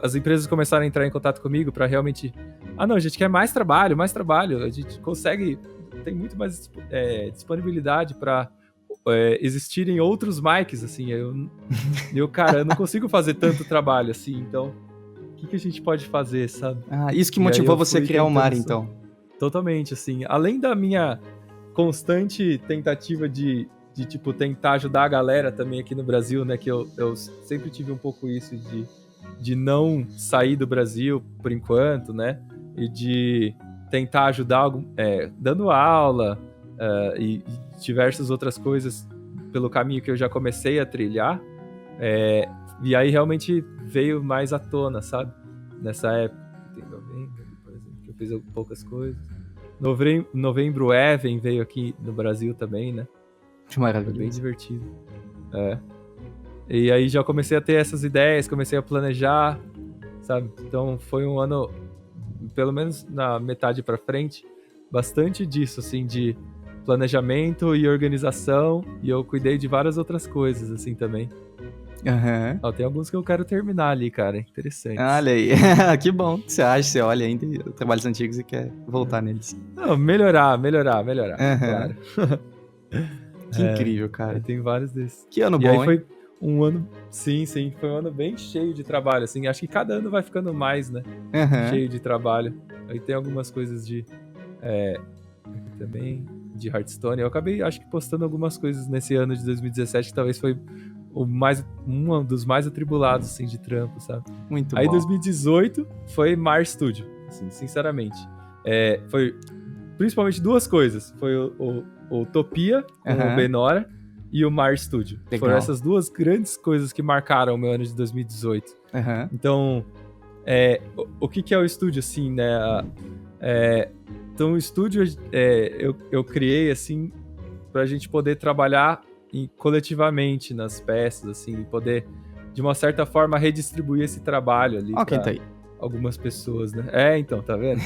as empresas começaram a entrar em contato comigo pra realmente... não, a gente quer mais trabalho, a gente consegue... Tem muito mais disponibilidade pra existirem outros mics, assim. Cara, eu não consigo fazer tanto trabalho, assim, então... O que a gente pode fazer, sabe? Isso que motivou você a criar o Mar, então. Totalmente, assim. Além da minha constante tentativa de tipo, tentar ajudar a galera também aqui no Brasil, né? Que eu sempre tive um pouco isso de não sair do Brasil por enquanto, né? E de tentar ajudar dando aula e diversas outras coisas pelo caminho que eu já comecei a trilhar. E aí realmente veio mais à tona, sabe? Nessa época. Tem novembro, por exemplo, que eu fiz poucas coisas. Novembro Even veio aqui no Brasil também, né? Que Foi maravilha. bem divertido. E aí já comecei a ter essas ideias, comecei a planejar, sabe? Então foi um ano, pelo menos na metade pra frente, bastante disso, assim, de planejamento e organização, e eu cuidei de várias outras coisas, assim, também. Aham. Tem alguns que eu quero terminar ali, cara, interessantes. Olha aí. Que bom que você acha, você olha ainda trabalhos antigos e quer voltar neles. Não, melhorar, Aham. claro. Que incrível, Aí cara. tem vários desses. Que ano E bom, aí hein? foi um ano, sim, foi um ano bem cheio de trabalho, assim, acho que cada ano vai ficando mais, né? Aham. Cheio de trabalho. Aí tem algumas coisas de também de Hearthstone. Eu acabei, acho que postando algumas coisas nesse ano de 2017 que talvez foi um dos mais atribulados, assim, de trampo, sabe? Muito Aí bom. 2018 foi Mar Studio, assim, sinceramente. Foi principalmente duas coisas. Foi o Utopia com Aham. o Benora e o Mar Studio. Legal. Foram essas duas grandes coisas que marcaram o meu ano de 2018. Aham. Então, o que é o estúdio, assim, né? Então, o estúdio eu criei, assim, pra gente poder trabalhar coletivamente nas peças, assim, e poder, de uma certa forma, redistribuir esse trabalho ali Ó quem pra tá aí. algumas pessoas, né? Então, tá vendo?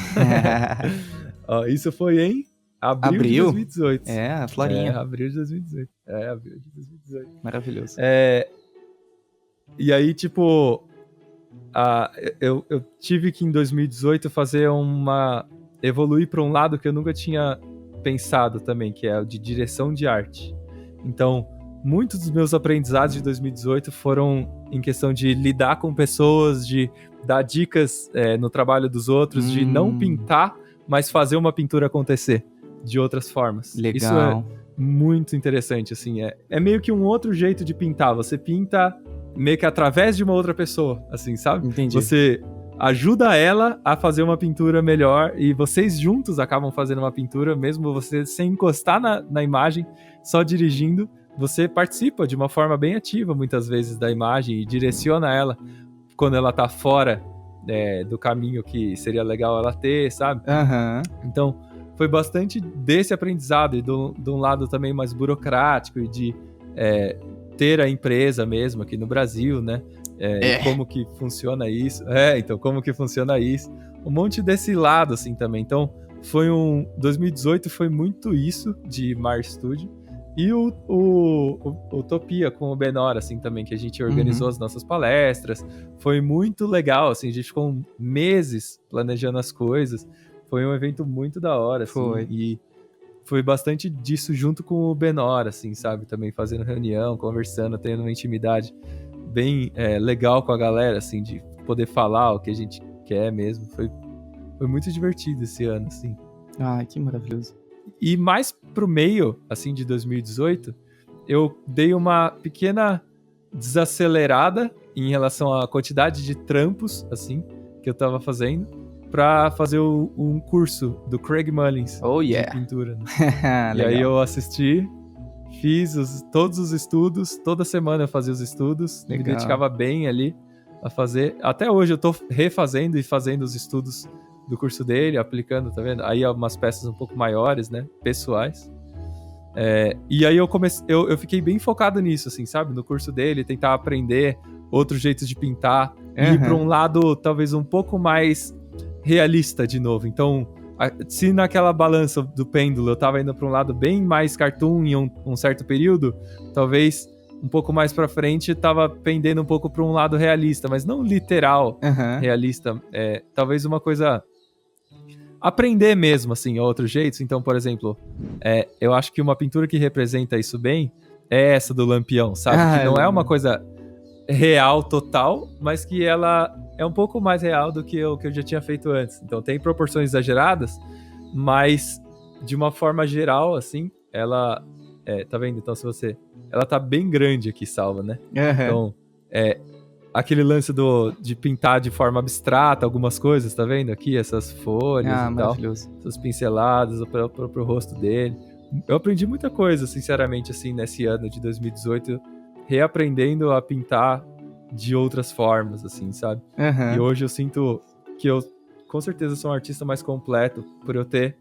Ó, isso foi em abril de Abril? 2018. É, a Florinha. Abril de 2018. Abril de 2018. Maravilhoso. E aí, tipo, eu tive que em 2018 fazer evoluir para um lado que eu nunca tinha pensado também, que é o de direção de arte. Então, muitos dos meus aprendizados de 2018 foram em questão de lidar com pessoas, de dar dicas no trabalho dos outros, de não pintar, mas fazer uma pintura acontecer de outras formas. Legal. Isso é muito interessante, assim. É meio que um outro jeito de pintar. Você pinta meio que através de uma outra pessoa, assim, sabe? Entendi. Você ajuda ela a fazer uma pintura melhor e vocês juntos acabam fazendo uma pintura, mesmo você sem encostar na imagem, só dirigindo, você participa de uma forma bem ativa, muitas vezes, da imagem e direciona ela quando ela tá fora do caminho que seria legal ela ter, sabe? Aham. Então, foi bastante desse aprendizado e de um lado também mais burocrático e de ter a empresa mesmo aqui no Brasil, né? Como que funciona isso. Então, como que funciona isso. Um monte desse lado, assim, também. Então, 2018 foi muito isso de Mar Studio. E o Utopia com o Benora, assim, também, que a gente organizou as nossas palestras. Foi muito legal, assim, a gente ficou meses planejando as coisas. Foi um evento muito da hora, assim. Foi. E foi bastante disso junto com o Benora, assim, sabe? Também fazendo reunião, conversando, tendo uma intimidade bem legal com a galera, assim, de poder falar o que a gente quer mesmo. Foi muito divertido esse ano, assim. Ai, que maravilhoso. E mais pro meio, assim, de 2018, eu dei uma pequena desacelerada em relação à quantidade de trampos, assim, que eu tava fazendo, pra fazer um curso do Craig Mullins de pintura. Né? E aí eu assisti, fiz todos os estudos, toda semana eu fazia os estudos, me dedicava bem ali a fazer. Até hoje eu tô refazendo e fazendo os estudos do curso dele, aplicando, tá vendo? Aí umas peças um pouco maiores, né? Pessoais. E aí eu fiquei bem focado nisso, assim, sabe? No curso dele, tentar aprender outros jeitos de pintar, ir pra um lado talvez um pouco mais realista de novo. Então, se naquela balança do pêndulo eu tava indo pra um lado bem mais cartoon em um certo período, talvez um pouco mais pra frente tava pendendo um pouco pra um lado realista, mas não literal realista. Talvez uma coisa... aprender mesmo, assim, outros jeitos. Então, por exemplo, eu acho que uma pintura que representa isso bem é essa do Lampião, sabe? Que não é uma coisa real total, mas que ela é um pouco mais real do que o que eu já tinha feito antes. Então tem proporções exageradas, mas de uma forma geral, assim, ela... tá vendo? Então ela tá bem grande aqui, salva, né? Então, aquele lance de pintar de forma abstrata algumas coisas, tá vendo? Aqui, essas folhas e tal. Essas pinceladas, o próprio rosto dele. Eu aprendi muita coisa, sinceramente, assim, nesse ano de 2018, reaprendendo a pintar de outras formas, assim, sabe? E hoje eu sinto que eu, com certeza, sou um artista mais completo por eu ter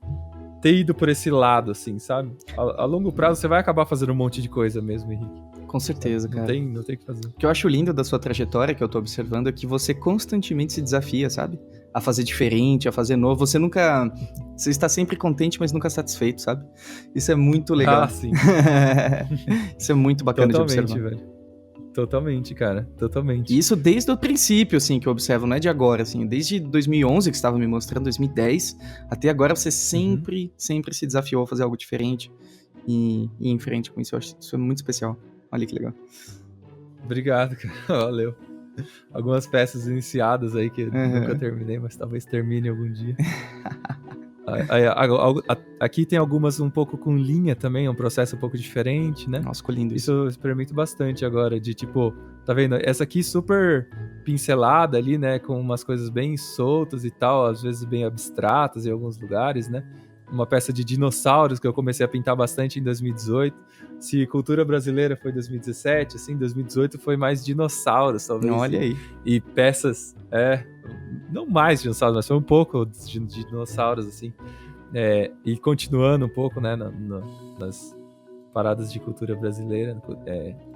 ter ido por esse lado, assim, sabe? A longo prazo você vai acabar fazendo um monte de coisa mesmo, Henrique. Com certeza, cara. Não tem o que fazer. O que eu acho lindo da sua trajetória, que eu tô observando, é que você constantemente se desafia, sabe? A fazer diferente, a fazer novo. Você nunca... Você está sempre contente, mas nunca satisfeito, sabe? Isso é muito legal. Ah, sim. Isso é muito bacana de observar. Totalmente, velho. Totalmente, cara. Totalmente. E isso desde o princípio, assim, que eu observo, não é de agora, assim. Desde 2011, que você estava me mostrando, 2010, até agora você sempre se desafiou a fazer algo diferente e ir em frente com isso. Eu acho isso é muito especial. Olha que legal. Obrigado, cara. Valeu. Algumas peças iniciadas aí que eu nunca terminei, mas talvez termine algum dia. Aqui tem algumas um pouco com linha também, é um processo um pouco diferente, né? Nossa, ficou lindo isso. Isso eu experimento bastante agora, de tipo, tá vendo? Essa aqui super pincelada ali, né? Com umas coisas bem soltas e tal, às vezes bem abstratas em alguns lugares, né? Uma peça de dinossauros que eu comecei a pintar bastante em 2018. Se cultura brasileira foi 2017, assim, 2018 foi mais dinossauros, talvez. Olha aí. E peças, não mais dinossauros, mas foi um pouco de dinossauros, assim. E continuando um pouco, né, nas paradas de cultura brasileira,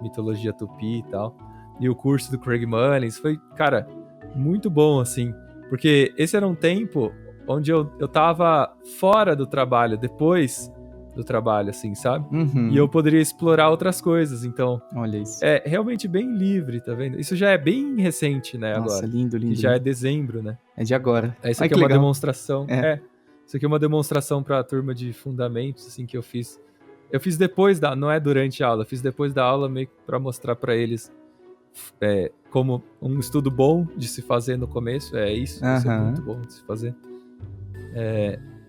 mitologia tupi e tal. E o curso do Craig Mullins foi, cara, muito bom, assim. Porque esse era um tempo onde eu tava fora do trabalho, depois do trabalho, assim, sabe? E eu poderia explorar outras coisas, então... Olha isso. É realmente bem livre, tá vendo? Isso já é bem recente, né, Nossa, agora. lindo. Que já é dezembro, né? É de agora. Isso aqui é uma demonstração. Isso aqui é uma demonstração pra turma de fundamentos, assim, que eu fiz. Eu fiz depois não é durante a aula, eu fiz depois da aula meio que pra mostrar pra eles como um estudo bom de se fazer no começo. Isso é muito bom de se fazer.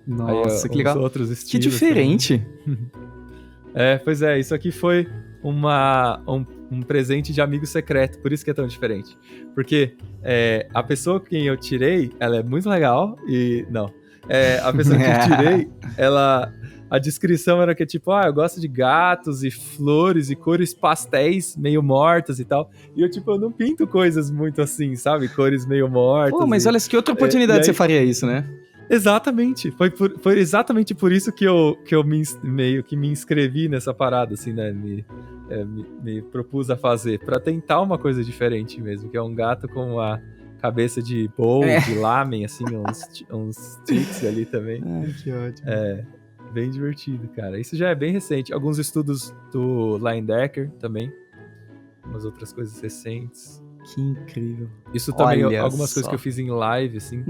Nossa, que legal. Outros estilos que diferente. Pois é, isso aqui foi um presente de amigo secreto, por isso que é tão diferente. Porque a pessoa com quem eu tirei, ela é muito legal e... Não. A pessoa que eu tirei, a descrição era que tipo, eu gosto de gatos e flores e cores pastéis meio mortas e tal. E eu não pinto coisas muito assim, sabe? Cores meio mortas. Pô, mas olha, que outra oportunidade você faria isso, né? Exatamente, foi exatamente por isso que eu meio que me inscrevi nessa parada, assim, né, me propus a fazer, pra tentar uma coisa diferente mesmo, que é um gato com a cabeça de bowl, de lamen, assim, uns sticks ali também. Ai, que ótimo. Bem divertido, cara. Isso já é bem recente, alguns estudos do Leyendecker também, umas outras coisas recentes. Que incrível. Isso também, algumas coisas que eu fiz em live, assim.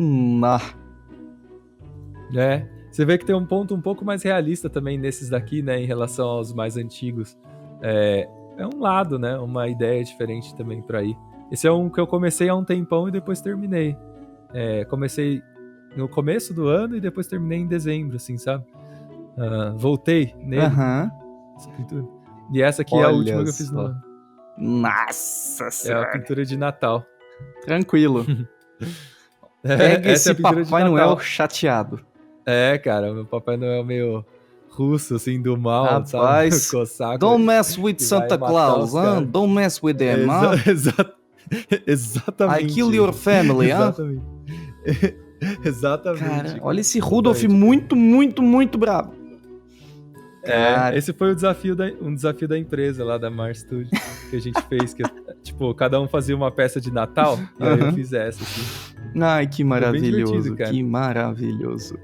Você vê que tem um ponto um pouco mais realista também nesses daqui, né, em relação aos mais antigos. É um lado, né, uma ideia diferente também pra ir. Esse é um que eu comecei há um tempão e depois terminei. Comecei no começo do ano e depois terminei em dezembro, assim, sabe? Voltei nele. Essa pintura. E essa aqui é a última que eu fiz no ano. Nossa senhora. É a pintura de Natal. Tranquilo. Pega esse Papai Noel chateado. Cara, meu Papai Noel meio russo, assim, do mal, rapaz, sabe? Cossaco, don't mess with Santa Claus, huh? Don't mess with them, Exatamente. I kill your family, Exatamente. Exatamente. Cara, olha esse Rudolph muito bravo. Esse foi um desafio da empresa lá da Mars Studio que a gente fez, que tipo, cada um fazia uma peça de Natal e aí eu fiz essa, assim. Ai, que maravilhoso, que maravilhoso.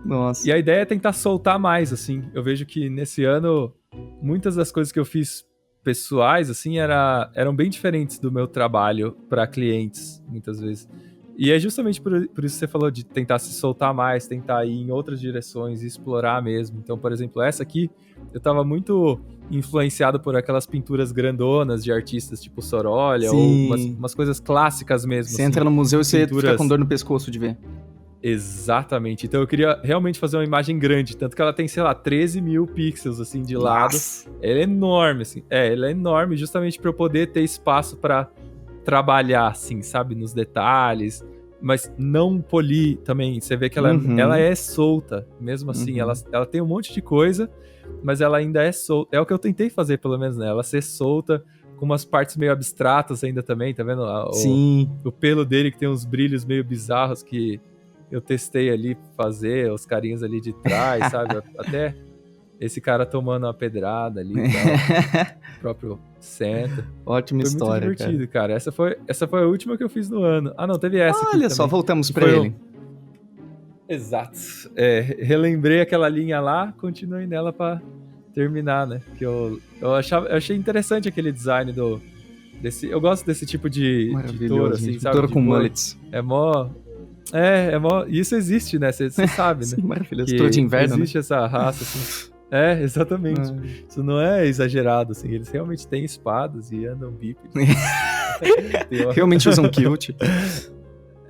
Nossa. E a ideia é tentar soltar mais, assim. Eu vejo que nesse ano, muitas das coisas que eu fiz pessoais, assim, eram bem diferentes do meu trabalho para clientes, muitas vezes. E é justamente por isso que você falou de tentar se soltar mais, tentar ir em outras direções e explorar mesmo. Então, por exemplo, essa aqui, eu tava muito influenciado por aquelas pinturas grandonas de artistas tipo Sorolla, ou umas coisas clássicas mesmo. Você entra no museu e você fica com dor no pescoço de ver. Exatamente. Então eu queria realmente fazer uma imagem grande, tanto que ela tem, sei lá, 13 mil pixels, assim, de lado. Ela é enorme, assim. Ela é enorme justamente para eu poder ter espaço para trabalhar, assim, sabe, nos detalhes, mas não polir também. Você vê que ela é solta, mesmo assim. Ela tem um monte de coisa, mas ela ainda é solta. É o que eu tentei fazer, pelo menos, né? Ela ser solta, com umas partes meio abstratas ainda também, tá vendo? Sim. O pelo dele que tem uns brilhos meio bizarros que eu testei ali fazer os carinhas ali de trás, sabe? Até esse cara tomando uma pedrada ali e tal. O próprio Senta. Ótima história, foi muito divertido, cara. Essa foi a última que eu fiz no ano. Ah, não, teve essa aqui Olha só, também. voltamos pra ele. Exato. Relembrei aquela linha lá, continuei nela pra terminar, né? Que eu achei interessante aquele design eu gosto desse tipo de touro, assim, sabe? Touro com mullets. É mó... Isso existe, né? Você sabe, né? Sim, maravilhoso. Touro de inverno, existe essa raça, assim. Exatamente. Isso não é exagerado, assim. Eles realmente têm espadas e andam bípedes. Realmente usam kilt.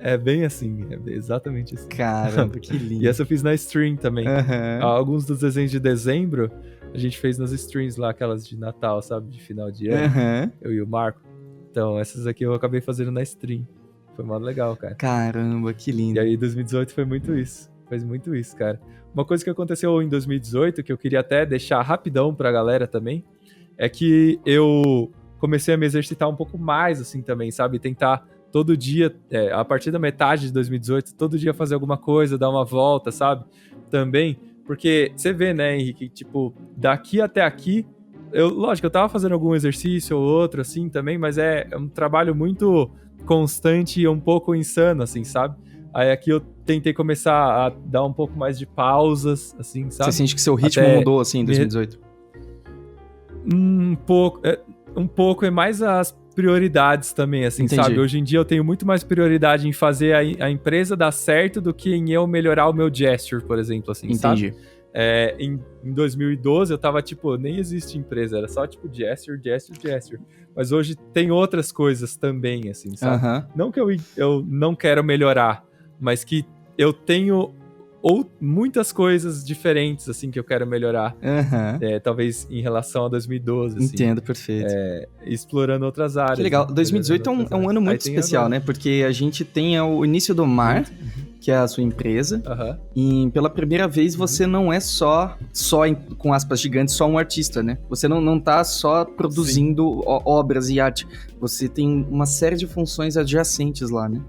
É bem assim, exatamente assim. Caramba, que lindo. E essa eu fiz na stream também. Alguns dos desenhos de dezembro, a gente fez nas streams lá, aquelas de Natal, sabe? De final de ano. Eu e o Marco. Então, essas aqui eu acabei fazendo na stream. Foi muito legal, cara. Caramba, que lindo. E aí, 2018 foi muito isso. Fez muito isso, cara. Uma coisa que aconteceu em 2018, que eu queria até deixar rapidão pra galera também, é que eu comecei a me exercitar um pouco mais, assim, também, sabe? Tentar todo dia, a partir da metade de 2018, todo dia fazer alguma coisa, dar uma volta, sabe? Também, porque você vê, né, Henrique, tipo, daqui até aqui, lógico, eu tava fazendo algum exercício ou outro, assim, também, mas é um trabalho muito constante e um pouco insano, assim, sabe? Aí aqui eu tentei começar a dar um pouco mais de pausas, assim, sabe? Você sente que seu ritmo mudou, assim, em 2018? Um pouco, é mais as prioridades também, assim, Entendi. sabe? Hoje em dia eu tenho muito mais prioridade em fazer a empresa dar certo do que em eu melhorar o meu gesture, por exemplo, assim, Entendi. sabe? Em 2012 eu tava, tipo, nem existe empresa, era só, tipo, gesture. Mas hoje tem outras coisas também, assim, sabe? Não que eu não quero melhorar, mas que eu tenho muitas coisas diferentes, assim, que eu quero melhorar. Talvez em relação a 2012, assim. Entendo, perfeito. Explorando outras áreas. Que legal. Né? 2018 é um ano muito especial, né? Porque a gente tem o início do Mar, que é a sua empresa, e pela primeira vez você não é só com aspas gigantes, só um artista, né? Você não tá só produzindo obras e arte. Você tem uma série de funções adjacentes lá, né?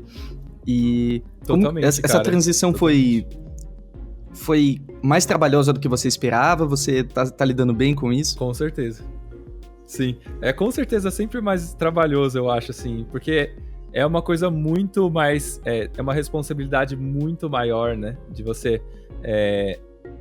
E totalmente, essa transição foi mais trabalhosa do que você esperava? Você tá lidando bem com isso? Com certeza. Sim. Com certeza sempre mais trabalhoso, eu acho, assim, porque é uma coisa muito mais... É uma responsabilidade muito maior, né? De você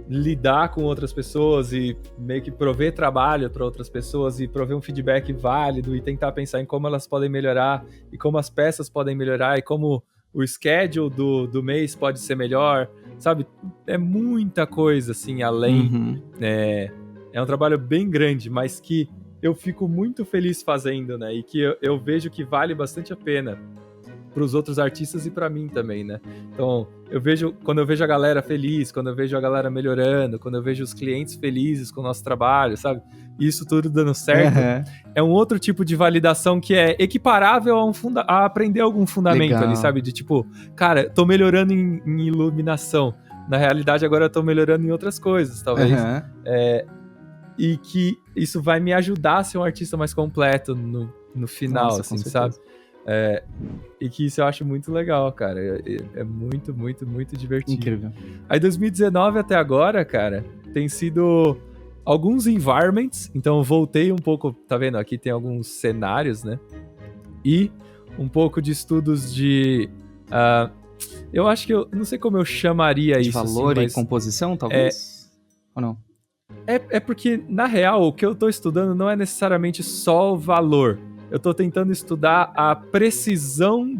lidar com outras pessoas e meio que prover trabalho para outras pessoas e prover um feedback válido e tentar pensar em como elas podem melhorar e como as peças podem melhorar e como o schedule do mês pode ser melhor, sabe? É muita coisa, assim, além. É um trabalho bem grande, mas que eu fico muito feliz fazendo, né? E que eu vejo que vale bastante a pena para os outros artistas e para mim também, né? Então, quando eu vejo a galera feliz, quando eu vejo a galera melhorando, quando eu vejo os clientes felizes com o nosso trabalho, sabe? Isso tudo dando certo, é um outro tipo de validação que é equiparável a aprender algum fundamento ali, sabe? De tipo, cara, tô melhorando em iluminação. Na realidade, agora eu tô melhorando em outras coisas, talvez. E que isso vai me ajudar a ser um artista mais completo no final, nossa, assim, sabe? E que isso eu acho muito legal, cara. É muito, muito, muito divertido. Incrível. Aí 2019 até agora, cara, tem sido alguns environments. Então eu voltei um pouco, tá vendo? Aqui tem alguns cenários, né? E um pouco de estudos de... eu acho que eu não sei como eu chamaria de isso. Valor assim, e composição, talvez? Ou não? É porque, na real, o que eu tô estudando não é necessariamente só o valor. Eu tô tentando estudar a precisão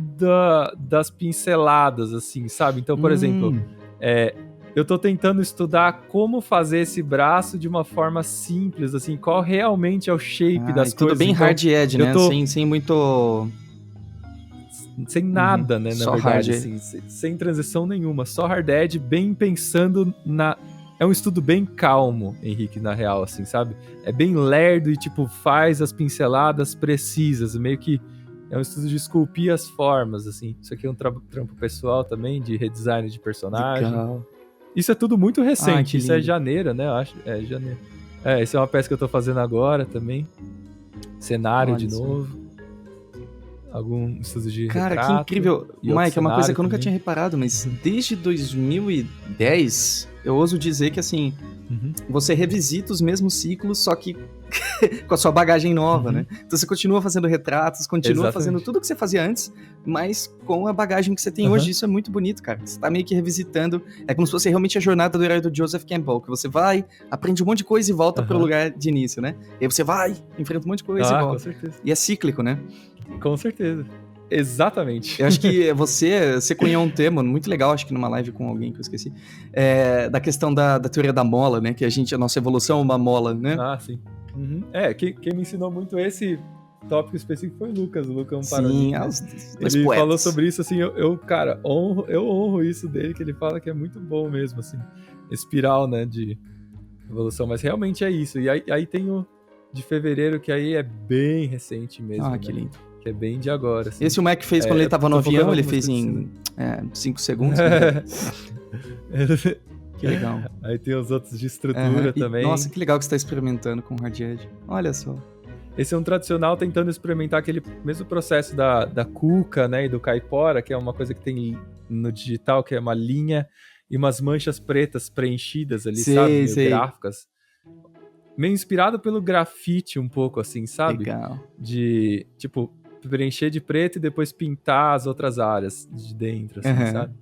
das pinceladas, assim, sabe? Então, por exemplo, eu tô tentando estudar como fazer esse braço de uma forma simples, assim, qual realmente é o shape das coisas. Tudo bem então, hard edge, né? Sem muito... Sem nada, né, na verdade, assim, sem transição nenhuma. Só hard edge, bem pensando na... É um estudo bem calmo, Henrique, na real, assim, sabe? É bem lerdo e, tipo, faz as pinceladas precisas, meio que é um estudo de esculpir as formas, assim. Isso aqui é um trampo pessoal também, de redesign de personagem. Legal. Isso é tudo muito recente, isso é janeiro, né, eu acho. Janeiro. Isso é uma peça que eu tô fazendo agora também. Cenário de novo. algum estudo de Cara, retrato. que incrível. e outro Mike, é uma coisa cenário que eu nunca também. tinha reparado, mas desde 2010, eu ouso dizer que, assim, Uhum. você revisita os mesmos ciclos, só que com a sua bagagem nova, Uhum. né? Então você continua fazendo retratos, continua Exatamente. fazendo tudo o que você fazia antes, mas com a bagagem que você tem Aham. hoje. Isso é muito bonito, cara. Você tá meio que revisitando. É como se fosse realmente a jornada do herói do Joseph Campbell, que você vai, aprende um monte de coisa e volta pro Aham. lugar de início, né? E aí você vai, enfrenta um monte de coisa e Com volta. certeza. E é cíclico, né? Com certeza. Exatamente. Eu acho que você cunhou um termo muito legal, acho que numa live com alguém que eu esqueci, da questão da teoria da mola, né? Que a nossa evolução é uma mola, né? Ah, sim. Uhum. Quem me ensinou muito esse tópico específico foi o Lucas. O Lucas é um Sim, parodista. os dois Ele poetas. falou sobre isso, assim, cara, eu honro isso dele, que ele fala que é muito bom mesmo, assim, espiral, né, de evolução, mas realmente é isso. E aí tem o de fevereiro, que aí é bem recente mesmo, Ah, que né? lindo. Que é bem de agora, assim. Esse o Mac fez quando ele tava no tô focando avião, ele algumas fez em coisas 5 segundos. Né? assim. Que legal. Aí tem os outros de estrutura E, também. nossa, que legal que você tá experimentando com o Hard Edge. Olha só. Esse é um tradicional tentando experimentar aquele mesmo processo da cuca, né, e do caipora, que é uma coisa que tem no digital, que é uma linha e umas manchas pretas preenchidas ali, Sei, sabe? Meio sei. gráficas. Meio inspirado pelo grafite um pouco, assim, sabe? Legal. De, tipo, preencher de preto e depois pintar as outras áreas de dentro, assim, Uhum. sabe?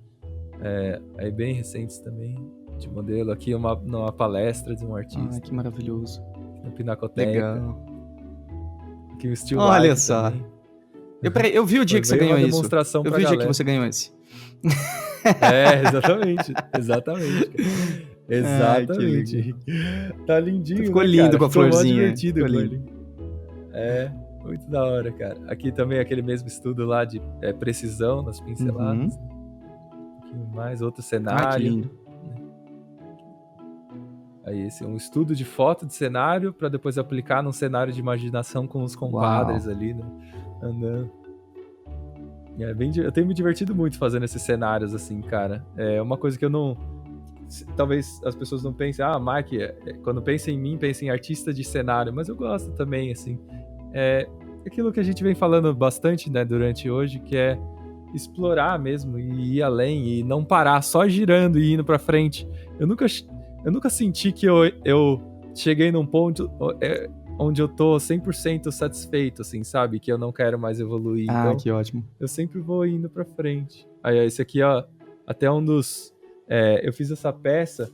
Aí bem recentes também, de modelo. Aqui numa palestra de um artista, Ai, que maravilhoso. na Pinacoteca. Legal. Aqui o Still Olha Life só. também. Eu vi o dia que você Veio uma ganhou isso. demonstração Eu pra vi o dia que galera. você ganhou esse. Exatamente. Exatamente. Exatamente. Tá lindinho, Ficou né, lindo cara? com a Ficou mó florzinha. divertido Ficou com lindo. ele. Muito da hora, cara. Aqui também aquele mesmo estudo lá de precisão nas pinceladas. Um pouquinho mais, outro cenário. Ah, que lindo. Aí esse é um estudo de foto de cenário pra depois aplicar num cenário de imaginação com os compadres ali, né? Andando. Eu tenho me divertido muito fazendo esses cenários, assim, cara. É uma coisa que eu não... Talvez as pessoas não pensem, Mike, quando pensa em mim, pensa em artista de cenário, mas eu gosto também, assim. É aquilo que a gente vem falando bastante, né, durante hoje, que é explorar mesmo e ir além e não parar, só girando e indo pra frente. Eu nunca senti que eu cheguei num ponto onde eu tô 100% satisfeito, assim, sabe? Que eu não quero mais evoluir. Então, Que ótimo. eu sempre vou indo pra frente. Aí, esse aqui, ó, até um dos... eu fiz essa peça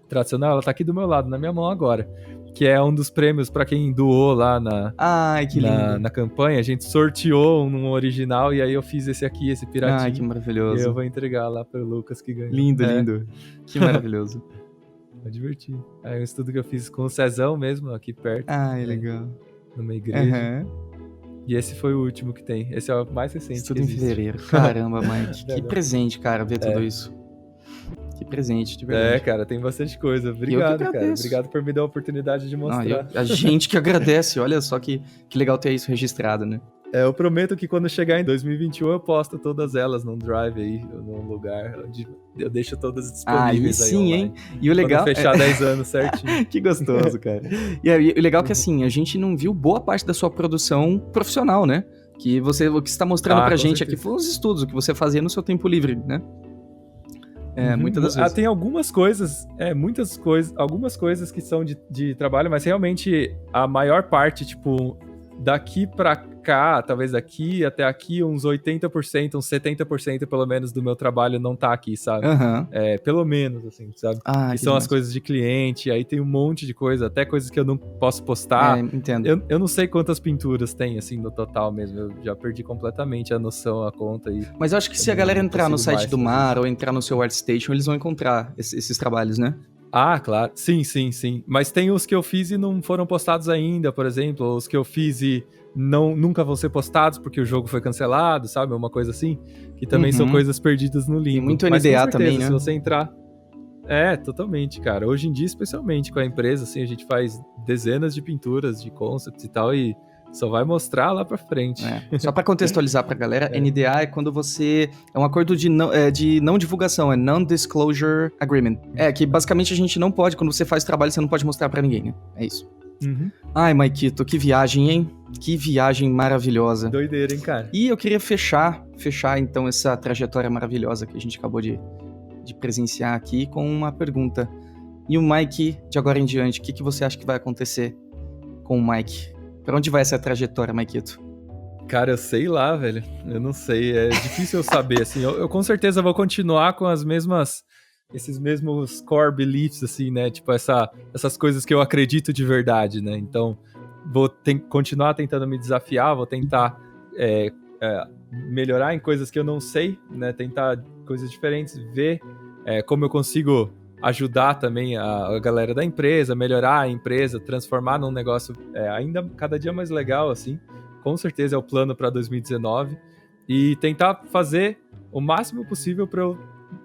tradicional, ela tá aqui do meu lado, na minha mão agora, que é um dos prêmios pra quem doou lá Que lindo. na campanha. A gente sorteou um original e aí eu fiz esse aqui, esse piratinho. Que maravilhoso. E eu vou entregar lá pro Lucas que ganhou. Lindo, lindo. Que maravilhoso. É divertido. É um estudo que eu fiz com o Cezão mesmo, aqui perto. Legal. Numa igreja. E esse foi o último que tem. Esse é o mais recente. Estudo em fevereiro. Caramba, Mike. Que presente, cara, ver tudo isso. Que presente, de verdade. Cara, tem bastante coisa. Obrigado, cara. Obrigado por me dar a oportunidade de mostrar. A gente que agradece. Olha só que legal ter isso registrado, né? Eu prometo que quando chegar em 2021 eu posto todas elas num drive aí, num lugar onde eu deixo todas disponíveis aí online. Hein? E o legal quando fechar 10 anos certinho. Que gostoso, cara. E o legal é que, assim, a gente não viu boa parte da sua produção profissional, né? Que o que você tá mostrando pra gente aqui foram os estudos, o que você fazia no seu tempo livre, né? Muitas das vezes. Tem algumas coisas, algumas coisas que são de trabalho, mas realmente a maior parte, tipo, daqui pra cá, talvez daqui até aqui, uns 80%, uns 70% pelo menos do meu trabalho não tá aqui, sabe? Pelo menos, assim, sabe? Que são as coisas de cliente, aí tem um monte de coisa, até coisas que eu não posso postar. Entendo. Eu não sei quantas pinturas tem, assim, no total mesmo, eu já perdi completamente a noção, a conta. Mas eu acho que se a galera entrar no site do Mar ou entrar no seu ArtStation, eles vão encontrar esses trabalhos, né? Claro. Sim. Mas tem os que eu fiz e não foram postados ainda, por exemplo. Os que eu fiz e nunca vão ser postados porque o jogo foi cancelado, sabe? Uma coisa assim. Que também são coisas perdidas no limbo. E muito NDA mas, com certeza, também, né? Se você entrar... totalmente, cara. Hoje em dia, especialmente com a empresa, assim, a gente faz dezenas de pinturas, de concepts e tal, e só vai mostrar lá pra frente. Só pra contextualizar pra galera, NDA é quando você... É um acordo de não divulgação, é Non-Disclosure Agreement. Que basicamente a gente não pode, quando você faz trabalho, você não pode mostrar pra ninguém, né? É isso. Uhum. Ai, Maikito, que viagem, hein? Que viagem maravilhosa. Doideira, hein, cara? E eu queria fechar então essa trajetória maravilhosa que a gente acabou de presenciar aqui com uma pergunta. E o Mike, de agora em diante, o que você acha que vai acontecer com o Mike? Pra onde vai essa trajetória, Maikito? Cara, eu sei lá, velho. Eu não sei. É difícil eu saber, assim. Eu com certeza vou continuar com esses mesmos core beliefs, assim, né? Tipo, essas coisas que eu acredito de verdade, né? Então, vou continuar tentando me desafiar, vou tentar melhorar em coisas que eu não sei, né? Tentar coisas diferentes, ver como eu consigo ajudar também a galera da empresa, melhorar a empresa, transformar num negócio ainda cada dia mais legal, assim. Com certeza é o plano para 2019 e tentar fazer o máximo possível para eu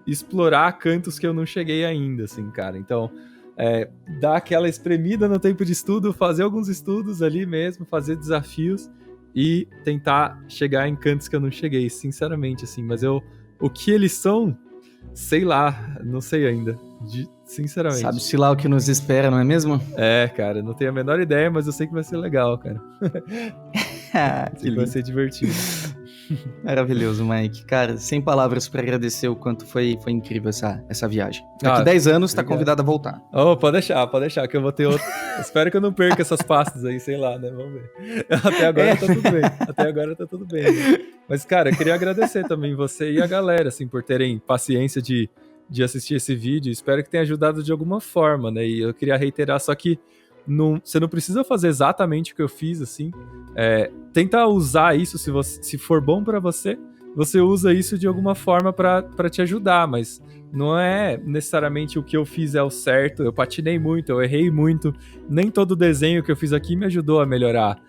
explorar cantos que eu não cheguei ainda, assim, cara. Então, dar aquela espremida no tempo de estudo, fazer alguns estudos ali mesmo, fazer desafios e tentar chegar em cantos que eu não cheguei, sinceramente, assim. Mas o que eles são, sei lá, não sei ainda, sinceramente. Sabe-se lá o que nos espera, não é mesmo? Cara, não tenho a menor ideia, mas eu sei que vai ser legal, cara. Que vai ser divertido. Maravilhoso, Mike. Cara, sem palavras para agradecer o quanto foi incrível essa viagem. Daqui 10 anos tá convidado a voltar. Oh, pode deixar, que eu vou ter outro. Espero que eu não perca essas pastas aí, sei lá, né? Vamos ver. Até agora tá tudo bem. Né? Mas, cara, eu queria agradecer também você e a galera, assim, por terem paciência de assistir esse vídeo. Espero que tenha ajudado de alguma forma, né? E eu queria reiterar, só que você não precisa fazer exatamente o que eu fiz, assim. Tenta usar isso, se for bom pra você usa isso de alguma forma pra te ajudar, mas não é necessariamente o que eu fiz é o certo. Eu patinei muito, eu errei muito. Nem todo desenho que eu fiz aqui me ajudou a melhorar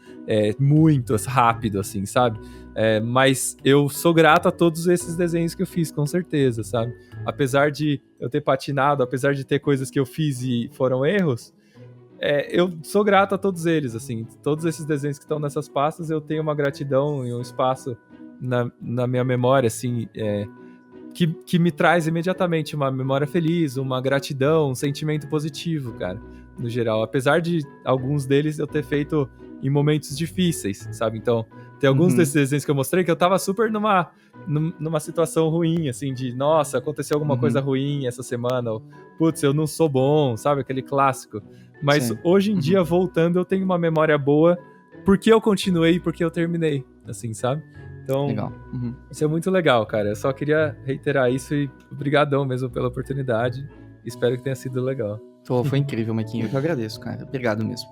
muito rápido, assim, sabe? Mas eu sou grato a todos esses desenhos que eu fiz, com certeza, sabe? Apesar de eu ter patinado, apesar de ter coisas que eu fiz e foram erros, eu sou grato a todos eles, assim. Todos esses desenhos que estão nessas pastas, eu tenho uma gratidão e um espaço na minha memória, assim, que me traz imediatamente uma memória feliz, uma gratidão, um sentimento positivo, cara, no geral. Apesar de alguns deles eu ter feito em momentos difíceis, sabe? Então, tem alguns desses desenhos que eu mostrei que eu tava super numa situação ruim, assim, de, nossa, aconteceu alguma coisa ruim essa semana, ou, putz, eu não sou bom, sabe? Aquele clássico. Mas hoje em dia, voltando, eu tenho uma memória boa porque eu continuei e porque eu terminei, assim, sabe? Então, legal. Isso é muito legal, cara. Eu só queria reiterar isso e obrigadão mesmo pela oportunidade. Espero que tenha sido legal. Foi incrível, Maiquinho. Eu que agradeço, cara. Obrigado mesmo.